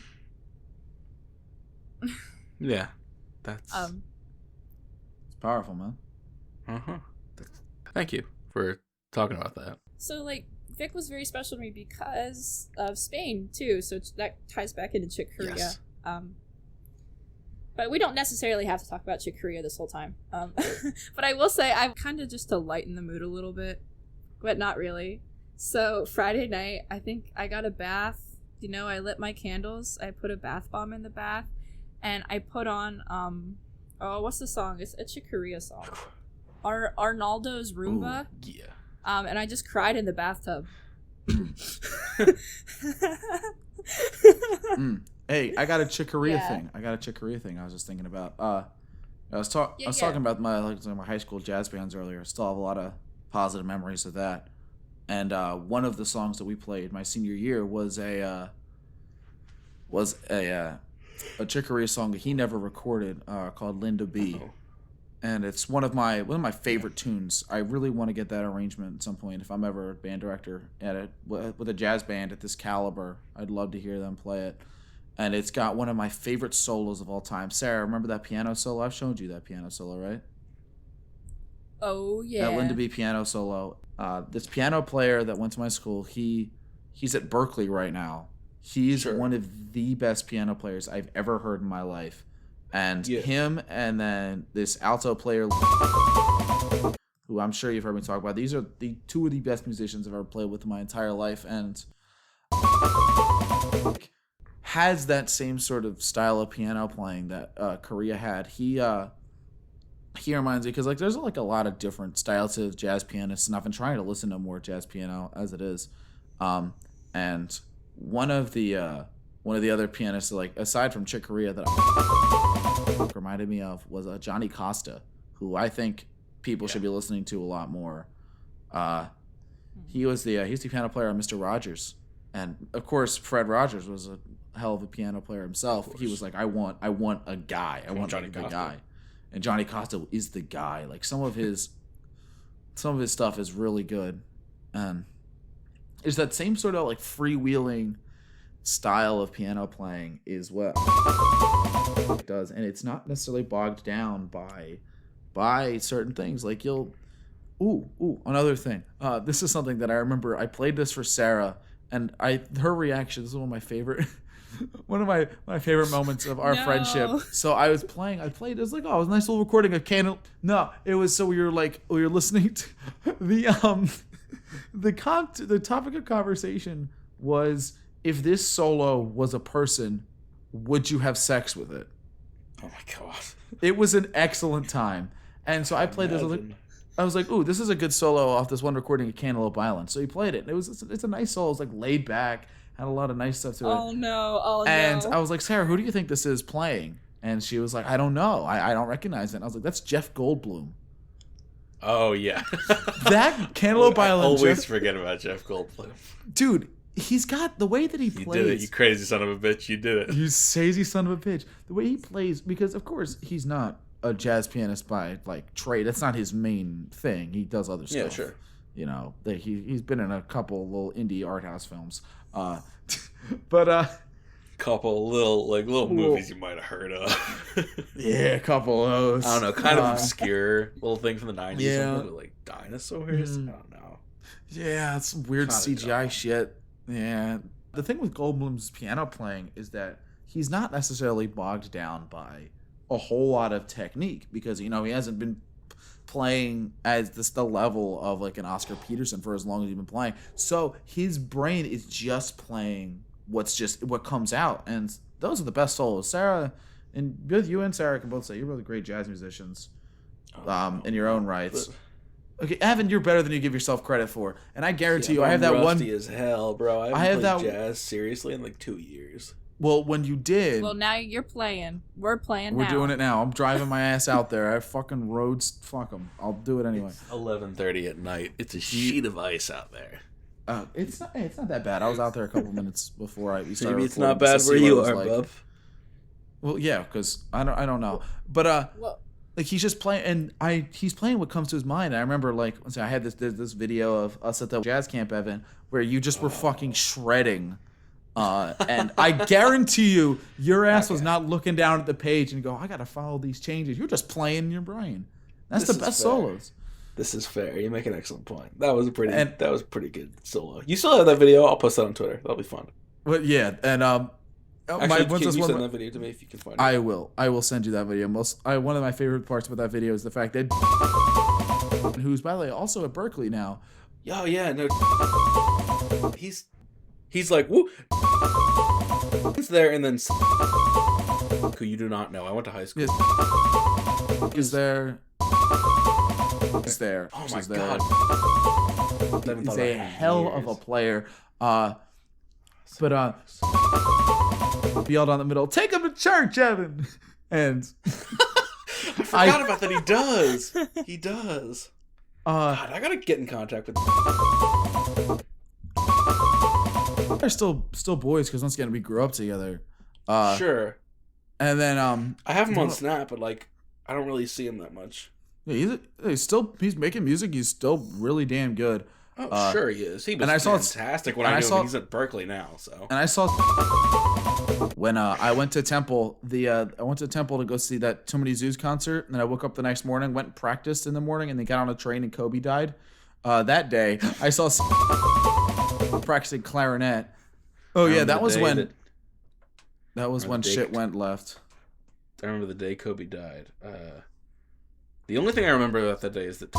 Yeah. That's... It's powerful, man. Uh-huh. Thank you for talking about that. So, like, Vic was very special to me because of Spain, too, so that ties back into Chick Corea. Yes. But we don't necessarily have to talk about Chick Corea this whole time. But I will say, I'm kind of just to lighten the mood a little bit, but not really. So Friday night, I think I got a bath. You know, I lit my candles. I put a bath bomb in the bath, and I put on what's the song? It's a Chick Corea song. Arnaldo's Roomba. Ooh, yeah. And I just cried in the bathtub. Hey, I got a Chick Corea Yeah. thing. I was just thinking about. I was talking Yeah. about my high school jazz bands earlier. I still have a lot of positive memories of that. And one of the songs that we played my senior year was a Chick Corea song that he never recorded called Linda B. Oh. And it's one of my favorite tunes. I really want to get that arrangement at some point if I'm ever a band director with a jazz band at this caliber. I'd love to hear them play it. And it's got one of my favorite solos of all time. Sarah, remember that piano solo? I've showed you that piano solo, right? Oh, yeah. That Linda B piano solo. This piano player that went to my school, he he's at Berkeley right now. He's Sure. one of the best piano players I've ever heard in my life. And Yeah. him and then this alto player, who I'm sure you've heard me talk about, these are the two of the best musicians I've ever played with in my entire life. And has that same sort of style of piano playing that Korea had. He reminds me, because like there's like a lot of different styles to jazz pianists, and I've been trying to listen to more jazz piano as it is. And one of the other pianists, like aside from Chick Corea, that reminded me of was Johnny Costa, who I think people should be listening to a lot more. He's the piano player on Mr. Rogers, and of course Fred Rogers was a hell of a piano player himself. He was like, I want a guy, I want Johnny like the Costa. guy, and Johnny Costa is the guy. Like some of his stuff is really good, and is that same sort of like freewheeling style of piano playing is what it does, and it's not necessarily bogged down by certain things. Like another thing. This is something that I remember. I played this for Sarah, and her reaction. This is one of my favorite. One of my favorite moments of our friendship. So I played. It was like, oh, it was a nice little recording of Candle. No, it was so we were listening to the topic of conversation was, if this solo was a person, would you have sex with it? Oh my god. It was an excellent time. And so I played this. I was like, ooh, this is a good solo off this one recording of Cantaloupe Island. So he played it. It's a nice solo. It's like laid back, had a lot of nice stuff to it. Oh no. And I was like, Sarah, who do you think this is playing? And she was like, I don't know. I don't recognize it. And I was like, that's Jeff Goldblum. Oh yeah. That Cantaloupe I Island. always forget about Jeff Goldblum. Dude, he's got the way that he plays. You did it, you crazy son of a bitch. You did it. You crazy son of a bitch. The way he plays, because of course he's not a jazz pianist by like trade. That's not his main thing. He does other stuff. Yeah, sure. You know, he's been in a couple little indie art house films. But Couple little movies you might have heard of. yeah, a couple of those. I don't know, kind of obscure little thing from the 90s. Yeah. Like dinosaurs. I don't know. Yeah, it's some weird Kinda CGI dumb. shit. Yeah. The thing with Goldblum's piano playing is that he's not necessarily bogged down by a whole lot of technique, because he hasn't been playing as the level of like an Oscar Peterson for as long as he's been playing. So his brain is just playing what comes out, and those are the best solos. Sarah, and both you and Sarah can both say you're both great jazz musicians, in your own rights. Okay, Evan, you're better than you give yourself credit for, and I guarantee you, I have that one. Rusty as hell, bro. I haven't played jazz seriously in like 2 years. Well, when you did, Well, now you're playing. We're playing we're now. doing it now. I'm driving my ass out there. I fucking roads. Fuck them. I'll do it anyway. 11:30 at night. It's a sheet of ice out there. It's not that bad. I was out there a couple minutes before we started. Maybe it's not recording bad just to where see you what it are, was like. bub. Well, yeah, because I don't know, but Well, like he's just playing, and he's playing what comes to his mind. And I remember like I had this video of us at the jazz camp, Evan, where you just were fucking shredding. And I guarantee you, your ass was not looking down at the page and go, I gotta follow these changes. You're just playing in your brain. That's This the is best fair. solos. This is fair. You make an excellent point. That was a pretty good solo. You still have that video? I'll post that on Twitter. That'll be fun. But yeah, and Actually, can you send that video to me if you can find it? I will send you that video. One of my favorite parts about that video is the fact that who's by the way also at Berkeley now. Oh yeah, no. He's like, woo. He's there, and then who you do not know. I went to high school. Is there? Is there? Oh my Is there. god. He's a hell of a player. But yelled on the middle, take him to church, Evan. And I forgot about that. He does. He does. God, I gotta get in contact with. They're still boys because once again we grew up together. Sure. And then I have him on Snap, but like I don't really see him that much. yeah, he's making music. He's still really damn good. Oh, sure he is. He was and I saw fantastic when I knew him. He's at Berkeley now, so. And I saw when I went to Temple, I went to Temple to go see that Too Many Zoos concert, and then I woke up the next morning, went and practiced in the morning, and then got on a train and Kobe died. That day, I saw practicing clarinet. Oh yeah, that was when shit went left. I remember the day Kobe died. The only thing I remember about that day is that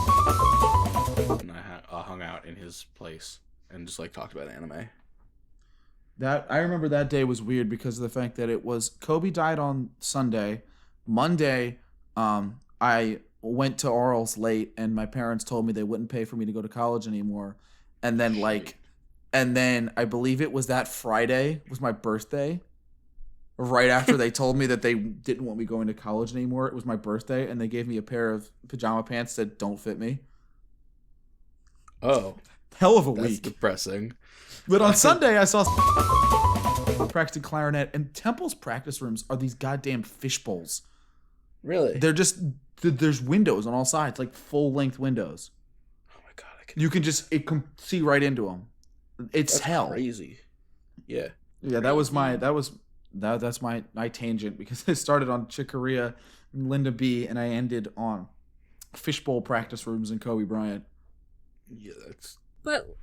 and I hung out in his place and just like talked about anime. That I remember that day was weird because of the fact that it was Kobe died on Sunday. Monday, I went to orals late and my parents told me they wouldn't pay for me to go to college anymore. And then I believe it was that Friday was my birthday. Right after they told me that they didn't want me going to college anymore, it was my birthday and they gave me a pair of pajama pants that don't fit me. Oh. Hell of a That's week. Depressing. But on Sunday I saw practicing clarinet, and Temple's practice rooms are these goddamn fish bowls. Really? They're just there's windows on all sides, like full length windows. Oh my god! You can just see right into them. It's hell. Crazy. Yeah. Yeah, that's my tangent because I started on Chick Corea and Linda B, and I ended on fishbowl practice rooms and Kobe Bryant. Yeah, that's. But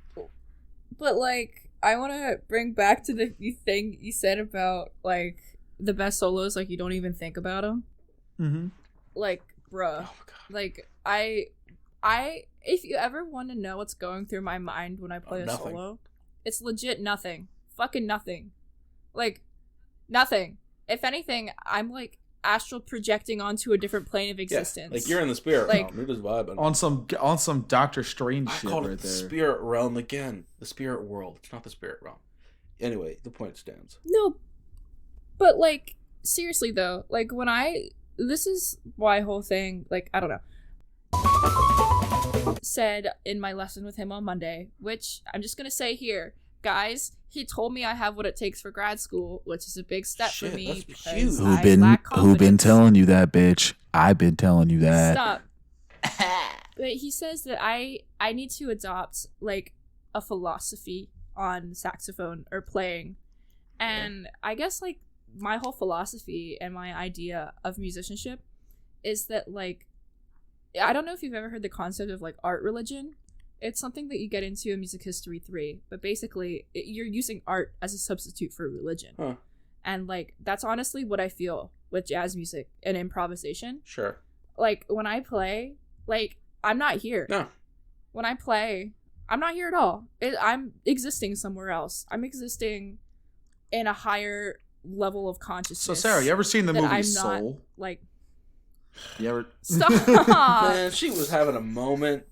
like, I want to bring back to the thing you said about like the best solos. Like, you don't even think about them. Mm-hmm. Like, bruh. Oh my god. Like, I if you ever want to know what's going through my mind when I play a nothing. solo, it's legit nothing. Fucking nothing. Like, nothing. If anything, I'm like astral projecting onto a different plane of existence. Yeah, like you're in the spirit realm. You're just vibing on some Doctor Strange I shit called right it the there. spirit realm again. The spirit world. It's not the spirit realm. Anyway, the point stands. No, but like seriously though, like this is my whole thing. Like, I don't know. Said in my lesson with him on Monday, which I'm just gonna say here, guys. He told me I have what it takes for grad school, which is a big step for me that's because huge. I lack confidence. Who been telling you that, bitch? I've been telling you that. Stop. But he says that I need to adopt like a philosophy on saxophone or playing, and I guess like my whole philosophy and my idea of musicianship is that like I don't know if you've ever heard the concept of like art religion. It's something that you get into in Music History 3, but basically you're using art as a substitute for religion. Huh. And like that's honestly what I feel with jazz music and improvisation. Sure. Like when I play, like I'm not here. No. When I play, I'm not here at all. I'm existing somewhere else. I'm existing in a higher level of consciousness. So Sarah, you ever seen the movie I'm Soul? not, like, You ever? stop. Man, she was having a moment.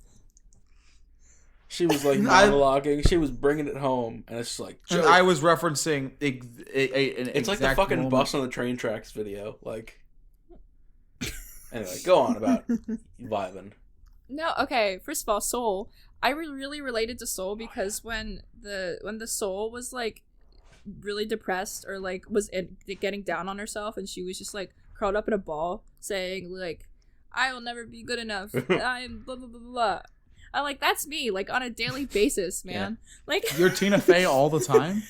She was like monologuing. She was bringing it home, and it's like. And I was referencing It's like the fucking moment. bus on the train tracks video. Like. Anyway, go on about vibing. No, okay. First of all, Soul. I really related to Soul because when the Soul was like really depressed or like was getting down on herself, and she was just like curled up in a ball, saying like, "I will never be good enough. I'm blah blah blah blah." I'm like, that's me, like on a daily basis, man. Yeah. Like you're Tina Fey all the time.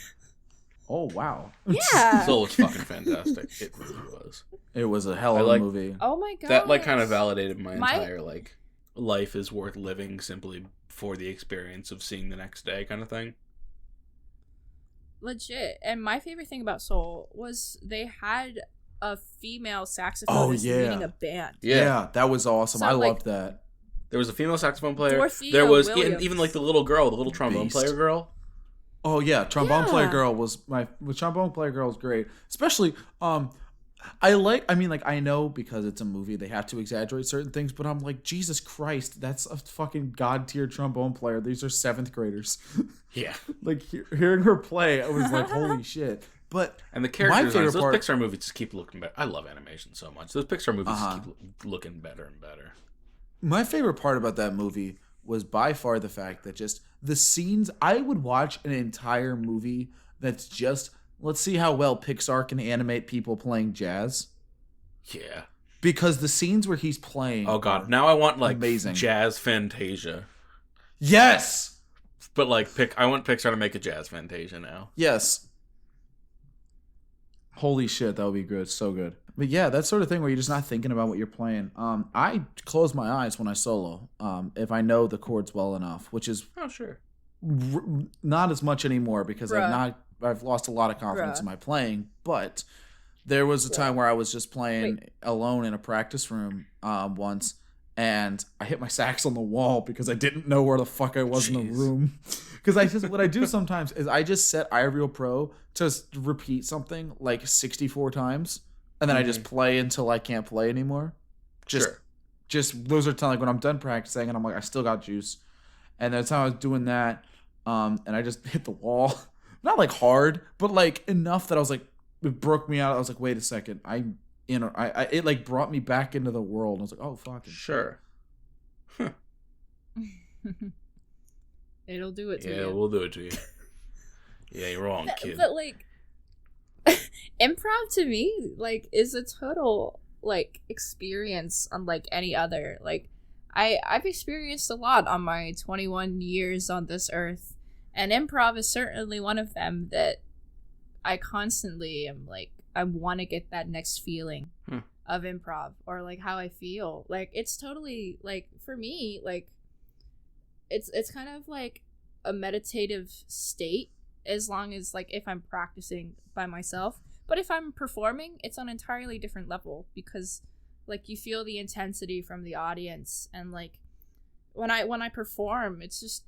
Oh wow. Yeah. Soul was fucking fantastic. It really was. It was a hell of a movie. Oh my god. That like kind of validated my entire like life is worth living simply for the experience of seeing the next day kind of thing. Legit. And my favorite thing about Soul was they had a female saxophonist leading a band. Yeah, that was awesome. So, I loved that. There was a female saxophone player. Dorothea there was Williams. even like the little girl, the little trombone Beast. player girl. Oh yeah, trombone player girl was trombone player girl was great. Especially I know because it's a movie they have to exaggerate certain things, but I'm like, Jesus Christ, that's a fucking god tier trombone player. These are 7th graders. Yeah. Like hearing her play, I was like, holy shit. But and the character designs, those part, Pixar movies just keep looking better. I love animation so much. Those Pixar movies just keep looking better and better. My favorite part about that movie was by far the fact that just the scenes. I would watch an entire movie that's just, let's see how well Pixar can animate people playing jazz. Yeah. Because the scenes where he's playing. Oh god, now I want like amazing jazz Fantasia. Yes. But like I want Pixar to make a jazz Fantasia now. Yes. Holy shit, that would be good. So good. But yeah, that sort of thing where you're just not thinking about what you're playing. I close my eyes when I solo. If I know the chords well enough, which is sure. not as much anymore because I've lost a lot of confidence in my playing. But there was a time where I was just playing alone in a practice room once, and I hit my sax on the wall because I didn't know where the fuck I was in the room. Because what I do sometimes is I just set iReal Pro to repeat something like 64 times. And then I just play until I can't play anymore. Just those are times like when I'm done practicing and I'm like, I still got juice. And that's how I was doing that. And I just hit the wall. Not like hard, but like enough that I was like, it broke me out. I was like, wait a second. It like brought me back into the world. I was like, oh, fucking. Sure. Huh. It'll do it to you. Yeah, we'll do it to you. Yeah, you're wrong, kid. But like, improv to me, like, is a total, like, experience unlike any other. Like, I've experienced a lot on my 21 years on this earth, and improv is certainly one of them that I constantly am like, I want to get that next feeling of improv, or like how I feel. Like, it's totally, like, for me, like, it's kind of like a meditative state, as long as, like, if I'm practicing by myself. But if I'm performing, it's on an entirely different level, because, like, you feel the intensity from the audience, and, like, when I perform, it's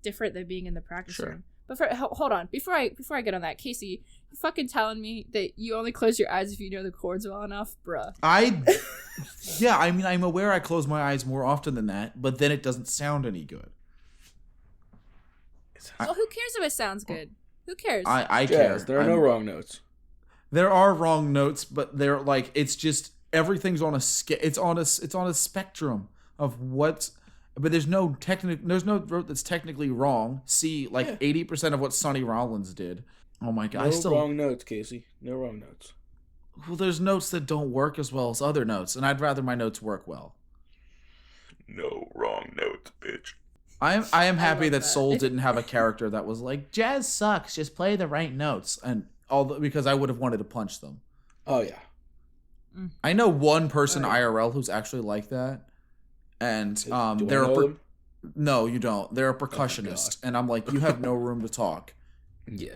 different than being in the practice room. But hold on, before I get on that, Casey, you fucking telling me that you only close your eyes if you know the chords well enough, bruh? Yeah, I mean, I'm aware I close my eyes more often than that, but then it doesn't sound any good. Well, who cares if it sounds good? Who cares? I care. There are no wrong notes. There are wrong notes, but they're like, it's just everything's on a it's on a spectrum of what's. But there's no note that's technically wrong. See, like 80% of what Sonny Rollins did. Oh my god! No wrong notes, Casey. No wrong notes. Well, there's notes that don't work as well as other notes, and I'd rather my notes work well. No wrong notes, bitch. I am happy that Soul didn't have a character that was like, jazz sucks, just play the right notes, and because I would have wanted to punch them. Oh yeah. I know one person IRL who's actually like that, and no, you don't. They're a percussionist, and I'm like, you have no room to talk. Yeah.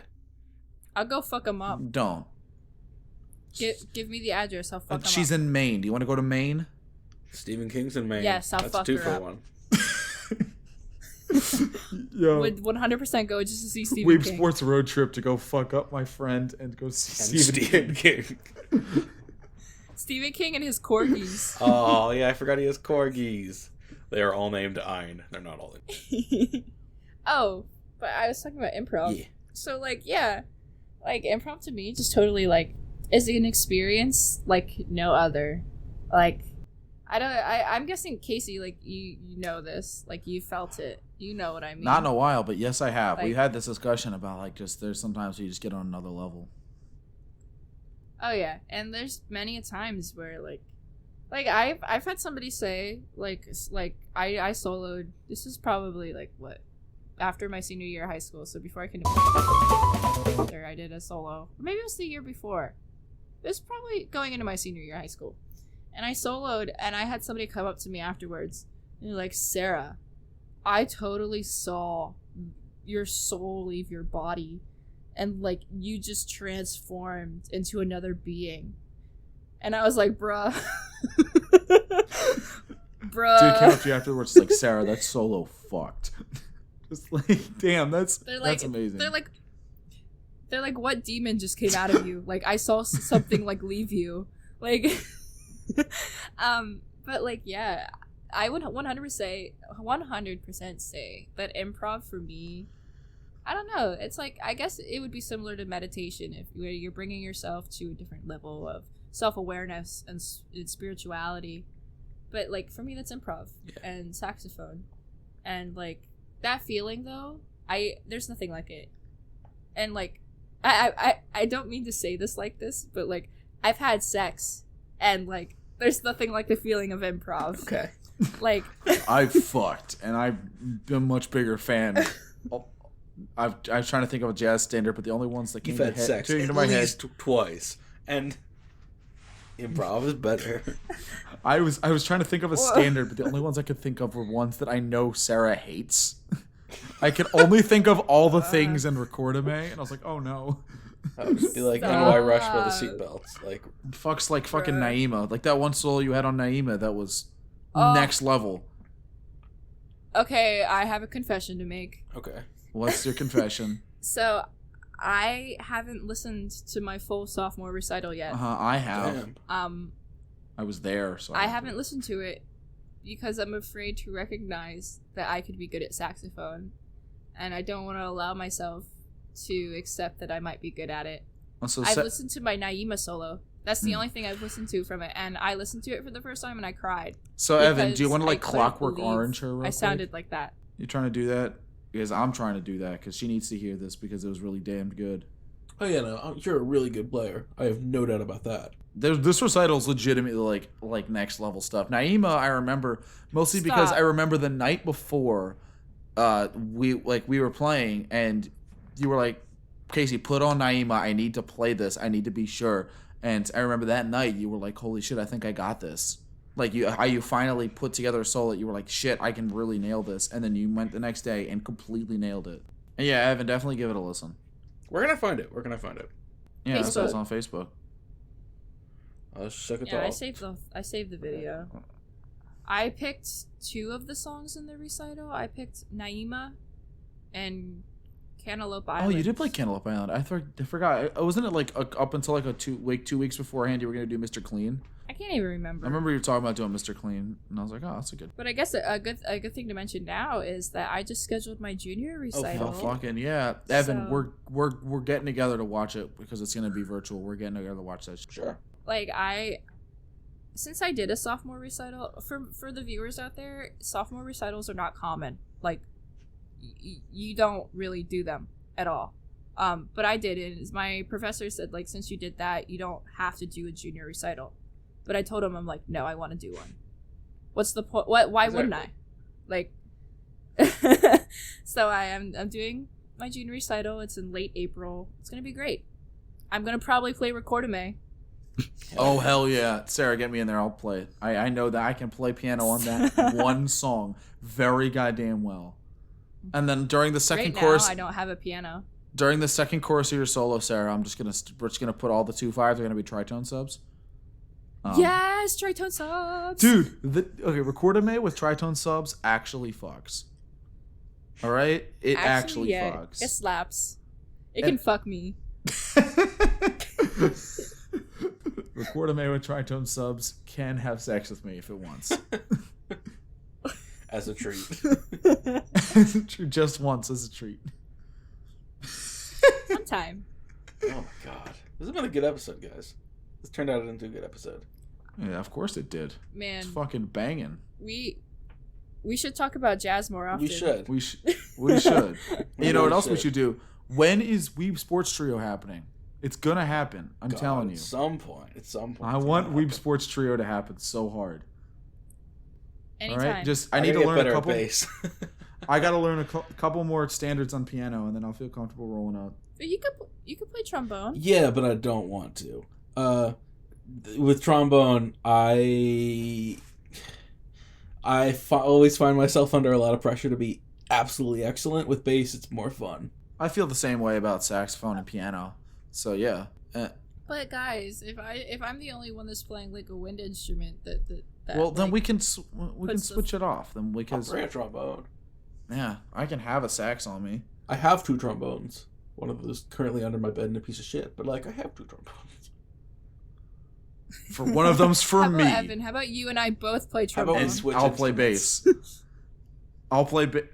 I'll go fuck them up. Don't. Give me the address. I'll fuck them up. She's in Maine. Do you want to go to Maine? Stephen King's in Maine. Yes, I'll fuck her up. That's 2 for 1. Would 100% go just to see Stephen Weeb King. Sports road trip to go fuck up my friend and go see Stephen King. Stephen King and his corgis. Oh yeah, I forgot he has corgis. They are all named Ein. They're not all named. Oh, but I was talking about improv. Yeah. So like, yeah, like improv to me just totally like is an experience like no other. Like, I'm guessing Casey, like you know this, like you felt it. You know what I mean? Not in a while, but yes, I have. Like, we had this discussion about like just there's sometimes you just get on another level. Oh yeah, and there's many a times where like I've had somebody say like I soloed. This is probably like what after my senior year of high school, so before I can I did a solo. Maybe it was the year before. It was probably going into my senior year of high school, and I soloed, and I had somebody come up to me afterwards and they're like, Sarah, I totally saw your soul leave your body, and like you just transformed into another being. And I was like, bruh. Bruh. Dude came up to you afterwards like, Sarah, that solo fucked. Just like, damn, that's amazing. They're like, what demon just came out of you? Like, I saw something like leave you. Like, but like, yeah, I would 100% say that improv for me, I don't know. It's like, I guess it would be similar to meditation if you're bringing yourself to a different level of self-awareness and spirituality. But like, for me, that's improv and saxophone. And like, that feeling though, there's nothing like it. And like, I don't mean to say this like this, but like, I've had sex and like, there's nothing like the feeling of improv. Okay. Like, I've fucked, and I've been a much bigger fan. I was trying to think of a jazz standard, but the only ones that came to my head twice, and Improv is better. I was trying to think of a standard, but the only ones I could think of were ones that I know Sarah hates. I could only think of all the things in Recordame, and I was like, oh no. I would just be like, Stop. NY Rush for the seatbelts. Like, Fucks like fucking Bruh. Naima. Like that one solo you had on Naima that was Oh. next level. Okay, I have a confession to make. okay. What's your confession? So, I haven't listened to my full sophomore recital yet. I have. Damn. I was there, so I haven't listened to it because I'm afraid to recognize that I could be good at saxophone, and I don't want to allow myself to accept that I might be good at it. So I've listened to my Naima solo. That's the Hmm. only thing I've listened to from it, and I listened to it for the first time and I cried. So Evan, do you because want to like I couldn't Clockwork believe Orange her? Real I quick? sounded like that. You trying to do that? Because I'm trying to do that because she needs to hear this because it was really damned good. Oh, yeah, no, you're a really good player. I have no doubt about that. This recital is legitimately like next level stuff. Naima, I remember mostly because Stop. I remember the night before, we were playing and you were like, Casey, put on Naima. I need to play this. I need to be sure. And I remember that night you were like, holy shit, I think I got this. Like how you finally put together a solo that you were like, shit, I can really nail this. And then you went the next day and completely nailed it. And yeah, Evan, definitely give it a listen. We're gonna find it. Yeah, that's Facebook. what's on Facebook. Let's check it Yeah, out. I saved the video. I picked 2 of the songs in the recital. I picked Naima and Cantaloupe Oh, Island. you did play Cantaloupe Island. I forgot. Wasn't it like up until like 2 weeks beforehand you were gonna do Mr. Clean? I can't even remember. I remember you were talking about doing Mr. Clean, and I was like, oh, that's a good. But I guess a good thing to mention now is that I just scheduled my junior recital. Oh fucking yeah, Evan, So- we're getting together to watch it because it's gonna be virtual. We're getting together to watch that. Sure. Like since I did a sophomore recital for the viewers out there, sophomore recitals are not common. Like you don't really do them at all. But I did it. My professor said like since you did that, you don't have to do a junior recital. But I told him I'm like, no, I want to do one. What's the point? Why wouldn't I? Like, so I'm doing my junior recital. It's in late April. It's gonna be great. I'm gonna probably play Recordame. Oh hell yeah, Sarah, get me in there. I'll play it. I know that I can play piano on that one song very goddamn well. And then during the second Right chorus, now, I don't have a piano. during the second chorus of your solo, Sarah, we're just gonna put all the 2/5s are gonna be tritone subs. Yes, tritone subs. Dude, Recordame with tritone subs actually fucks. All right, it actually yeah, fucks. it slaps. It And- can fuck me. Recordame with tritone subs can have sex with me if it wants. As a treat. Just once as a treat. One time. Oh my god. This has been a good episode, guys. This turned out into a good episode. Yeah, of course it did. Man, It's fucking banging. we should talk about jazz more often. We should. We should. You know what really else we should. should do? When is Weeb Sports Trio happening? It's gonna happen. I'm God, telling you. At some point. I it's want gonna Weeb happen. Sports Trio to happen so hard. Anytime. All right, I need gotta to get learn better a at couple. bass. I gotta learn a couple more standards on piano, and then I'll feel comfortable rolling out. But you could play trombone. Yeah, but I don't want to. With trombone, I always find myself under a lot of pressure to be absolutely excellent. With bass, it's more fun. I feel the same way about saxophone and piano. So yeah. But guys, if I'm the only one that's playing like a wind instrument, that Well, then like, we can puts the- switch it off. Then I'll because play a trombone. yeah, I can have a sax on me. I have 2 trombones. One of them is currently under my bed and a piece of shit. But like, I have 2 trombones. For one of them's for how about me. Evan? How about you and I both play How about trombone? we switch I'll play instruments? bass. I'll play bass.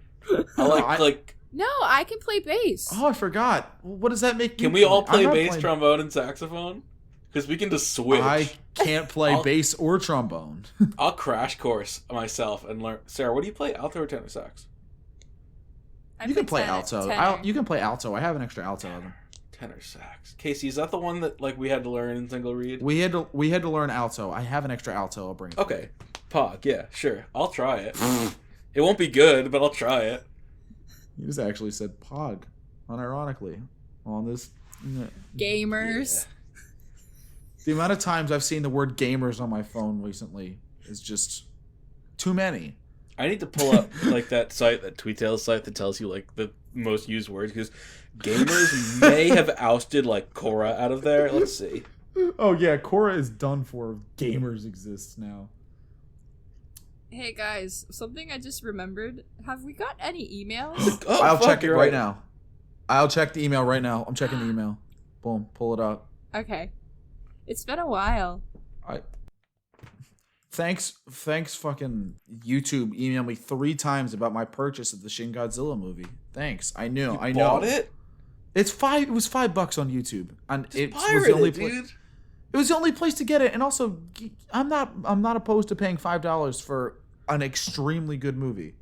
I like. No, I can play bass. Oh, I forgot. What does that make? Can you we all play? play I'm not bass, playing- trombone, and saxophone? Because we can just switch. I can't play I'll- bass or trombone. I'll crash course myself and learn. Sarah, what do you play? Alto or tenor sax? You can play alto. You can play alto. I have an extra alto of them. Tenor sax. Casey, is that the one that like we had to learn in single reed? We had to learn alto. I have an extra alto. I'll bring it. Okay, Pog. Yeah, sure. I'll try it. It won't be good, but I'll try it. You just actually said pog, unironically, on this. Gamers. The amount of times I've seen the word gamers on my phone recently is just too many. I need to pull up like that site, that Tweetail site that tells you like the most used words, because gamers may have ousted like Cora out of there. Let's see. Oh yeah, Cora is done for. Gamers exists now. Hey guys, something I just remembered. Have we got any emails? Oh, I'll fuck, check it you're right now. I'll check the email right now. I'm checking the email. Boom, pull it up. Okay. It's been a while. Thanks fucking YouTube emailed me 3 times about my purchase of the Shin Godzilla movie. Thanks. I know. Bought it? It was $5 on YouTube. And it was Pirate the only dude. It was the only place to get it, and also I'm not opposed to paying $5 for an extremely good movie.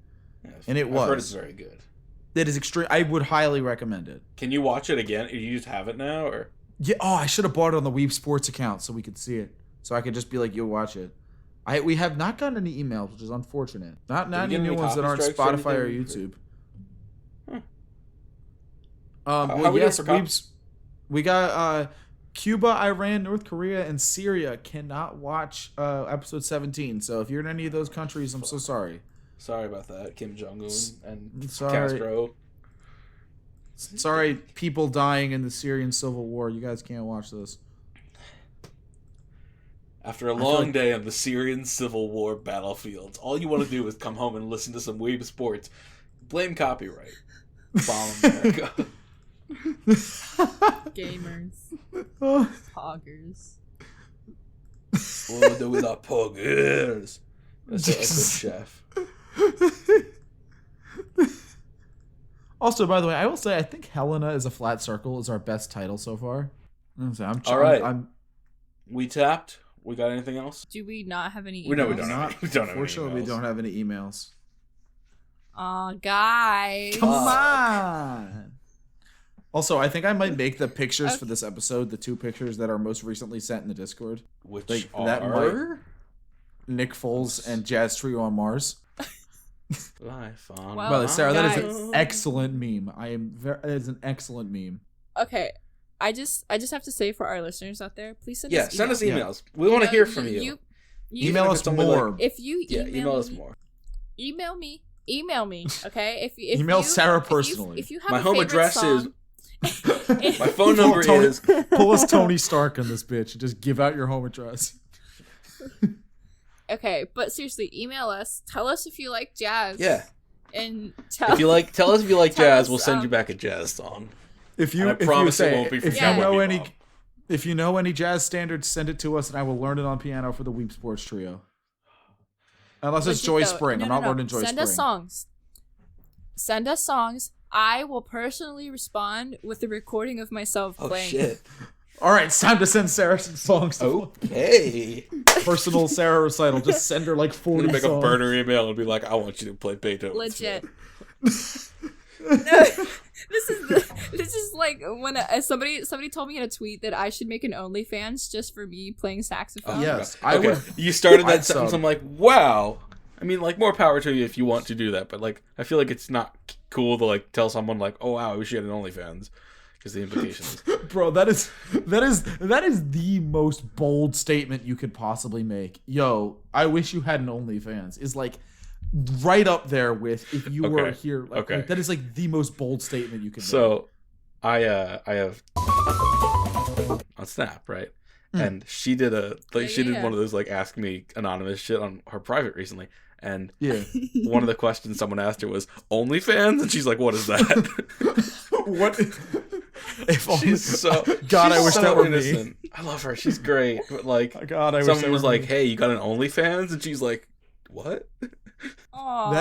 Yeah, and it was. I've heard it's very good. It is extreme. I would highly recommend it. Can you watch it again? Do you just have it now, or? Yeah. Oh, I should have bought it on the Weeb Sports account so we could see it. So I could just be like, "You'll watch it." We have not gotten any emails, which is unfortunate. Not any new ones that aren't Spotify or YouTube. Huh. Well, yes, Weebs. We got Cuba, Iran, North Korea, and Syria cannot watch episode 17. So if you're in any of those countries, I'm so sorry. Sorry about that, Kim Jong-un and Sorry. Castro. Sorry, people dying in the Syrian civil war. You guys can't watch this. After a long day on the Syrian civil war battlefields, all you want to do is come home and listen to some Weeb Sports. Blame copyright. Bomb America. Gamers. Poggers. What do with our poggers? That's a good chef. Also, by the way, I will say I think Helena is a flat circle is our best title so far. All right. We tapped. We got anything else? Do we not have any emails? We don't have any emails. Unfortunately, we don't have any emails. Aw, guys. Come on. Also, I think I might make the pictures for this episode the 2 pictures that are most recently sent in the Discord. Which like, are? That might, Nick Foles and Jazz Trio on Mars. Life on Well, Brother, Sarah, guys. that is an excellent meme. That is an excellent meme. Okay. I just have to say for our listeners out there, please send us emails. send us emails. We want to hear from you. Email us more. If you email us more. Email me, okay? If email you, Sarah personally. If you have My a home favorite address song, is. My phone number is. Pull us Tony Stark in this bitch and just give out your home address. Okay, but seriously, email us. Tell us if you like jazz. Yeah. And Tell us if you like jazz. us, We'll send you back a jazz song. If you know any jazz standards, send it to us, and I will learn it on piano for the Weeb Sports Trio. Unless it's Joy Spring. I'm not learning Joy Spring. Send us songs. Send us songs. I will personally respond with a recording of myself playing. Oh shit! All right, it's time to send Sarah some songs. Okay. Personal Sarah recital. Just send her like 40 Make songs. a burner email and be like, "I want you to play Beethoven." Legit. No, this is like when somebody told me in a tweet that I should make an OnlyFans just for me playing saxophone. Yes, I would. You started that sentence. I'm like, wow. I mean, like, more power to you if you want to do that, but like, I feel like it's not cool to like tell someone like, oh wow, we should get an OnlyFans, because the implications. Bro, that is the most bold statement you could possibly make. Yo, I wish you had an OnlyFans. Is like right up there with if you were here. Like, like, that is like the most bold statement you could make. So, I have on Snap, right? And she did one of those like ask me anonymous shit on her private recently. And one of the questions someone asked her was OnlyFans, and she's like, "What is that?" What? She's so God, she's I wish so that were innocent. me. I love her. She's great. But like, God, I wish someone that was were like, me. "Hey, you got an OnlyFans?" And she's like, "What?" Aww.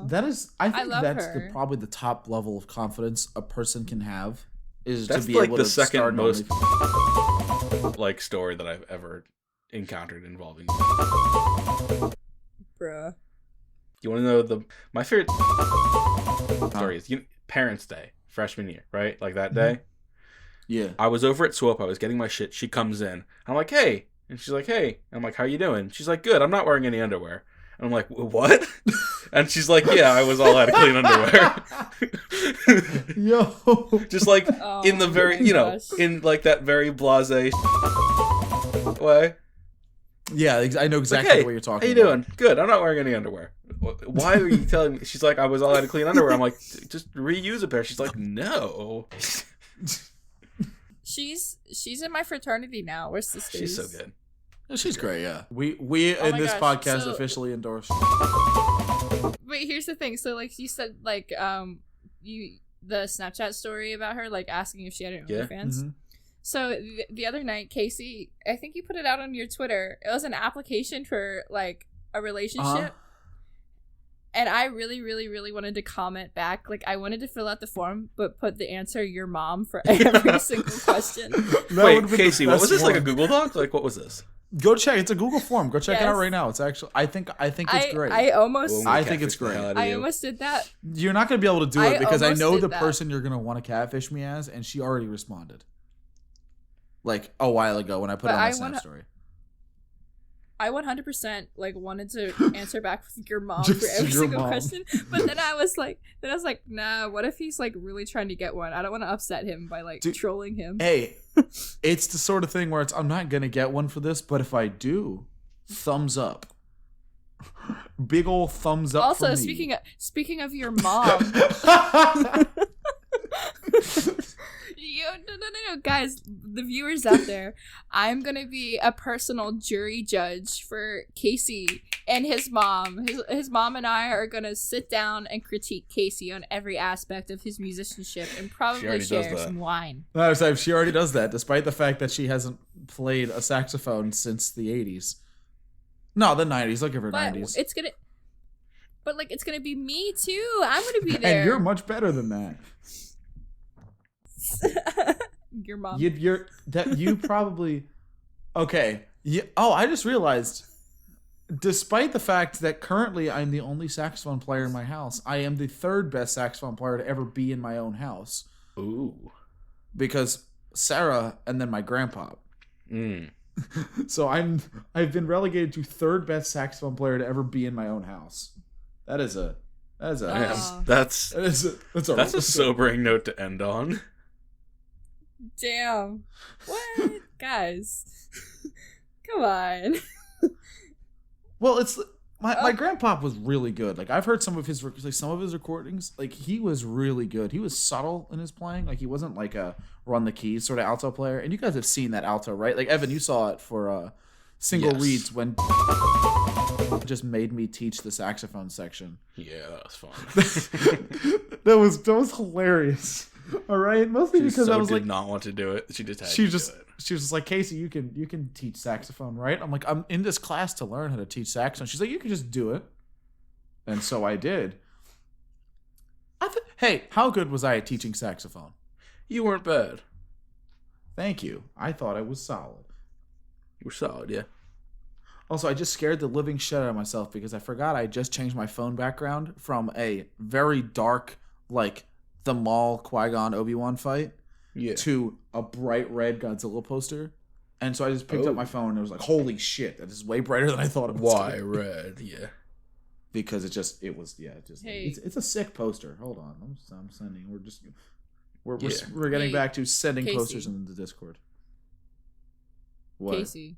That is. I think love that's her. probably the top level of confidence a person can have. Is That's to be like able the to second start an most OnlyFans. like story that I've ever encountered involving. Bruh. You want to know my favorite story is Parents' Day, freshman year, right? Like that day. Yeah. I was over at Swope. I was getting my shit. She comes in. I'm like, "Hey," and she's like, "Hey." I'm like, "How you doing?" She's like, "Good. I'm not wearing any underwear." And I'm like, "What?" And she's like, "Yeah, I was all out of clean underwear." Yo. Just like in the very, gosh. in like that very blasé. Why? Yeah, I know exactly Okay, what you're talking how you about. doing? Good. I'm not wearing any underwear. Why are you telling me? She's like, I was all out of clean underwear. I'm like, just reuse a pair. She's like, no. She's in my fraternity now. We're sisters. She's so good. She's great, yeah. We Oh in my this gosh, podcast so- officially endorse. Wait, here's the thing. So like you said, like you the Snapchat story about her, like asking if she had an Yeah. OnlyFans. Mhm. So the other night, Casey, I think you put it out on your Twitter. It was an application for like a relationship. And I really, really, really wanted to comment back. Like, I wanted to fill out the form, but put the answer "your mom" for every single question. Wait, Casey, what was this? Like a Google Doc? Like, what was this? Go check. It's a Google form. Go check it out Yes. right now. It's actually. I think it's great. I almost, Well, I think it's catfish the great. hell out of I you. almost did that. You're not gonna be able to do I it because I almost know did the that. person you're gonna want to catfish me as, and she already responded. Like a while ago when I put But it on my I Snap wanna- story. I 100% like wanted to answer back with your mom Just for every your single mom. question, but then I was like, nah. What if he's like really trying to get one? I don't want to upset him by like Dude, trolling him. Hey, it's the sort of thing where I'm not gonna get one for this, but if I do, thumbs up. Big ol' thumbs up. Also, for me. speaking of your mom, no, guys, the viewers out there, I'm gonna be a personal jury judge for Casey and his mom. His mom and I are gonna sit down and critique Casey on every aspect of his musicianship and probably already does share that. some wine. No, so she already does that, despite the fact that she hasn't played a saxophone since the 80s. No, the 90s. I'll give her But 90s. it's gonna be me too. I'm gonna be there. And you're much better than that. Your mom. You probably okay. I just realized, despite the fact that currently I'm the only saxophone player in my house, I am the third best saxophone player to ever be in my own house. Ooh. Because Sarah and then my grandpa. Mm. So I've been relegated to third best saxophone player to ever be in my own house. That's a Oh. That's a so. sobering note to end on. Damn. What? Guys. Come on. Well, it's my grandpa was really good. Like I've heard some of his recordings. Like he was really good. He was subtle in his playing. Like he wasn't like a run the keys sort of alto player. And you guys have seen that alto, right? Like Evan, you saw it for single Yes. reeds when just made me teach the saxophone section. Yeah, that was fun. that was hilarious. All right, mostly She because so I was did like, not want to do it. She just had she to just do it. she was just like, Casey, you can teach saxophone, right? I'm like, I'm in this class to learn how to teach saxophone. She's like, you can just do it, and so I did. Hey, how good was I at teaching saxophone? You weren't bad. Thank you. I thought I was solid. You were solid, yeah. Also, I just scared the living shit out of myself because I forgot I just changed my phone background from a very dark, like the Maul Qui-Gon Obi-Wan fight, Yeah. to a bright red Godzilla poster. And so I just picked up my phone and it was like, holy shit, that is way brighter than I thought it was. Why red? Yeah. Because it's Hey. it's a sick poster. Hold on. I'm sending. We're Yeah. getting Hey, back to sending Casey. posters in the Discord. What? Casey.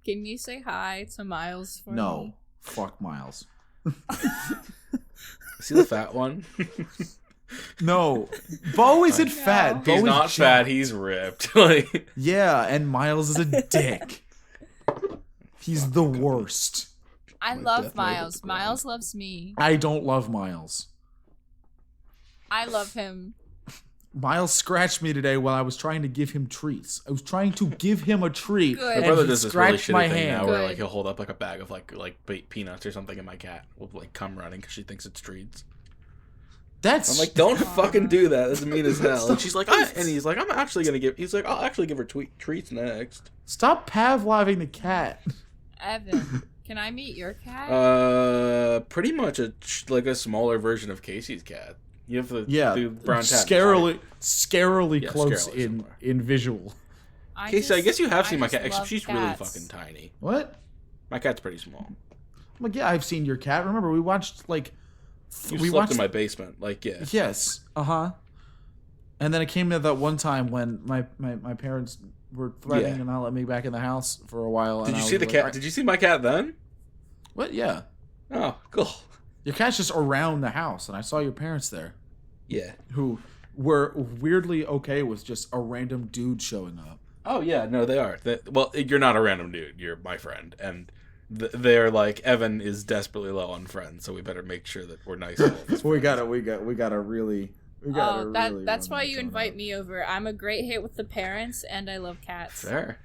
Can you say hi to Miles for No. me? Fuck Miles. See the fat one? No. Bo isn't No. fat. Bo He's is not fat, jacked. he's ripped. Like, Yeah, and Miles is a dick. He's the worst. I My love death note Miles. is ground. Miles loves me. I don't love Miles. I love him. Miles scratched me today while I was trying to give him treats. I was trying to give him a treat. Good. my and brother he does this really scratched shitty my thing hand. now where Good. like he'll hold up like a bag of like baked peanuts or something, and my cat will like come running because she thinks it's treats. That's I'm like, don't fucking do that. That's mean as hell. And she's like, and he's like, I'm actually gonna give. He's like, I'll actually give her treats next. Stop Pavloving the cat. Evan, can I meet your cat? Pretty much like a smaller version of Casey's cat. You have the brown tat. Scarily Yeah, close scarily in similar. visual. Casey, I guess you have seen my just cat. Except love she's cats. really fucking tiny. What? My cat's pretty small. I'm like, yeah, I've seen your cat. Remember, we watched like You we slept watched in my basement. Like, yeah. Yes. And then it came to that one time when my parents were threatening to not let me back in the house for a while. Did and you I see was the like, cat? Did you see my cat then? What? Yeah. Oh, cool. Your cat's just around the house, and I saw your parents there, Yeah. who were weirdly okay with just a random dude showing up. Oh yeah, no, they are. Well, you're not a random dude. You're my friend, and they're like, Evan is desperately low on friends, so we better make sure that we're nice. To all of his we friends. gotta really. That's why you invite me over. I'm a great hit with the parents, and I love cats. Fair.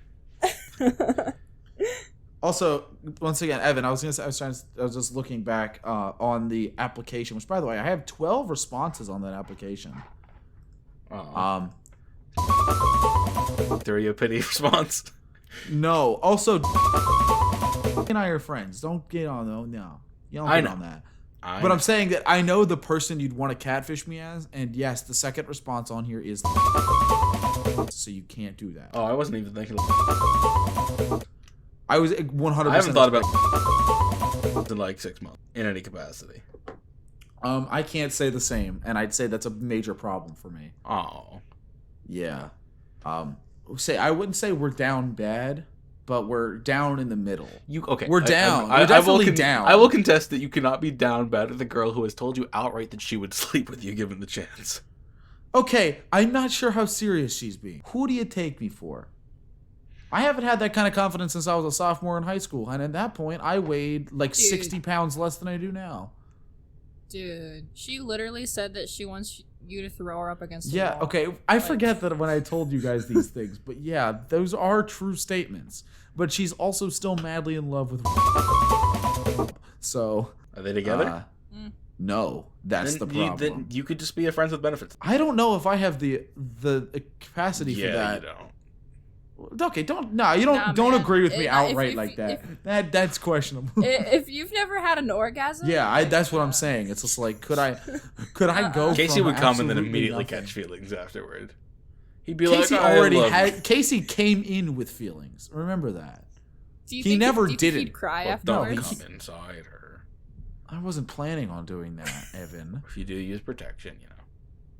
Also, once again, Evan, I was just looking back on the application, which, by the way, I have 12 responses on that application. Throw you a pity response. No. Also, and I are friends. Don't get on though. No, you don't get on that. But I'm saying that I know the person you'd want to catfish me as, and yes, the second response on here is so you can't do that. Oh, I wasn't even thinking. I was 100%. I haven't thought about in like 6 months in any capacity. I can't say the same, and I'd say that's a major problem for me. Oh. Yeah. I wouldn't say we're down bad, but we're down in the middle. Okay. We're down. We're definitely down. I will contest that you cannot be down bad with a girl who has told you outright that she would sleep with you given the chance. Okay, I'm not sure how serious she's being. Who do you take me for? I haven't had that kind of confidence since I was a sophomore in high school, and at that point, I weighed like 60 pounds less than I do now. Dude, she literally said that she wants you to throw her up against the Yeah, wall. okay. I forget that when I told you guys these things, but yeah, those are true statements. But she's also still madly in love with. So. Are they together? No, that's the problem. Then you could just be a friends with benefits. I don't know if I have the capacity for that. Yeah, you don't. Okay, don't agree with me outright like that. That's questionable. If you've never had an orgasm, Yeah, that's what I'm saying. It's just like, could I go? Casey from would come and then absolutely immediately nothing. catch feelings afterward. He'd be Casey like, already had. Casey came in with feelings. Remember that. He never did did it. it. Cry Well, afterwards. don't come inside her. I wasn't planning on doing that, Evan. If you do use protection, you know.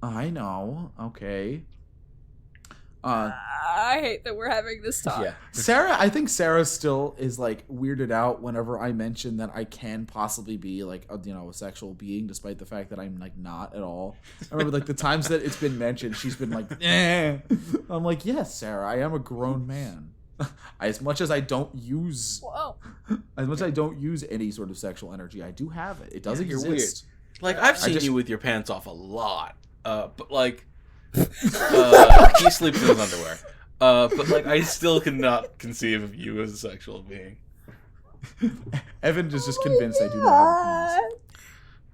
I know. Okay. I hate that we're having this talk. Yeah. Sarah, I think Sarah still is like weirded out whenever I mention that I can possibly be like a sexual being, despite the fact that I'm like not at all. I remember like the times that it's been mentioned, she's been like, eh. I'm like, yes, Sarah, I am a grown man. As much as I don't use any sort of sexual energy, I do have it. It does exist. You're weird. Like I've seen you with your pants off a lot, but like. He sleeps in his underwear. But like, I still cannot conceive of you as a sexual being. Evan is just convinced I do not have a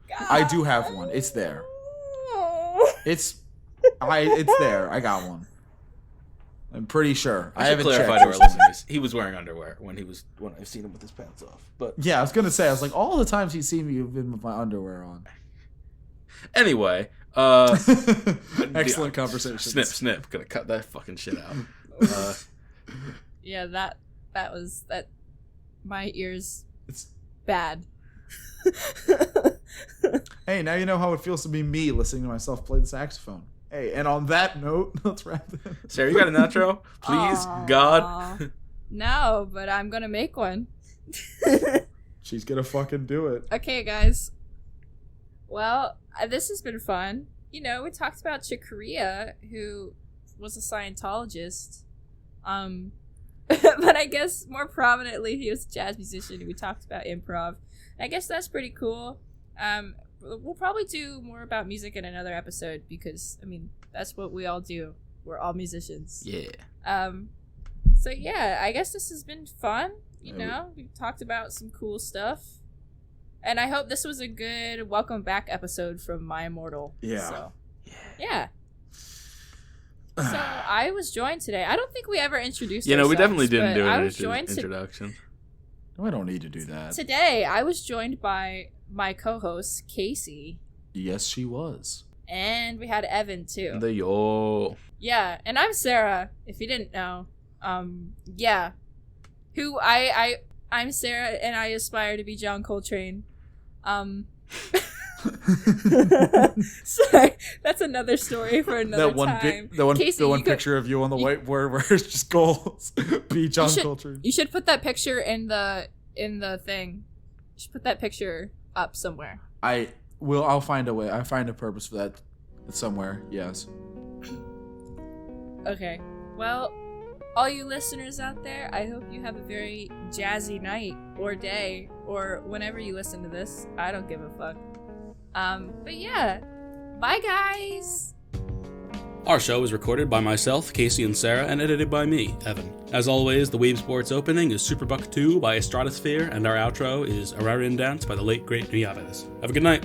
penis. I do have one. It's there. It's there. I got one. I'm pretty sure. I haven't clarified checked. to our listeners. He was wearing underwear when I've seen him with his pants off. But yeah, I was gonna say, I was like, all the times he's seen me, you've been with my underwear on. Anyway. Excellent conversation. Snip. Gonna cut that fucking shit out. Yeah, that was that. My ears. It's bad. Hey, now you know how it feels to be me listening to myself play the saxophone. Hey, and on that note, let's wrap it. Sarah, you got an outro? Please, Aww. God. No, but I'm gonna make one. She's gonna fucking do it. Okay, guys. Well, this has been fun. We talked about Chick Corea, who was a Scientologist. But I guess more prominently, he was a jazz musician. We talked about improv. I guess that's pretty cool. We'll probably do more about music in another episode because, that's what we all do. We're all musicians. Yeah. So yeah, I guess this has been fun. We talked about some cool stuff. And I hope this was a good welcome back episode from My Immortal. Yeah. So, yeah. So I was joined today. I don't think we ever introduced ourselves. We definitely didn't do an No, I don't need to do that. Today, I was joined by my co-host, Casey. Yes, she was. And we had Evan, too. Yeah, and I'm Sarah, if you didn't know. Yeah. I'm Sarah, and I aspire to be John Coltrane. Sorry, that's another story for another That one time. Casey, the one picture of you on the whiteboard where it's just goals. Be John Culture. You should put that picture in the thing. You should put that picture up somewhere. I'll find a way. I'll find a purpose for that somewhere. Yes. Okay. Well, all you listeners out there, I hope you have a very jazzy night or day or whenever you listen to this. I don't give a fuck. But yeah. Bye, guys. Our show is recorded by myself, Casey and Sarah, and edited by me, Evan. As always, the Weeb Sports opening is Superbuck 2 by Stratosphere, and our outro is Ararian Dance by the late great Niaves. Have a good night.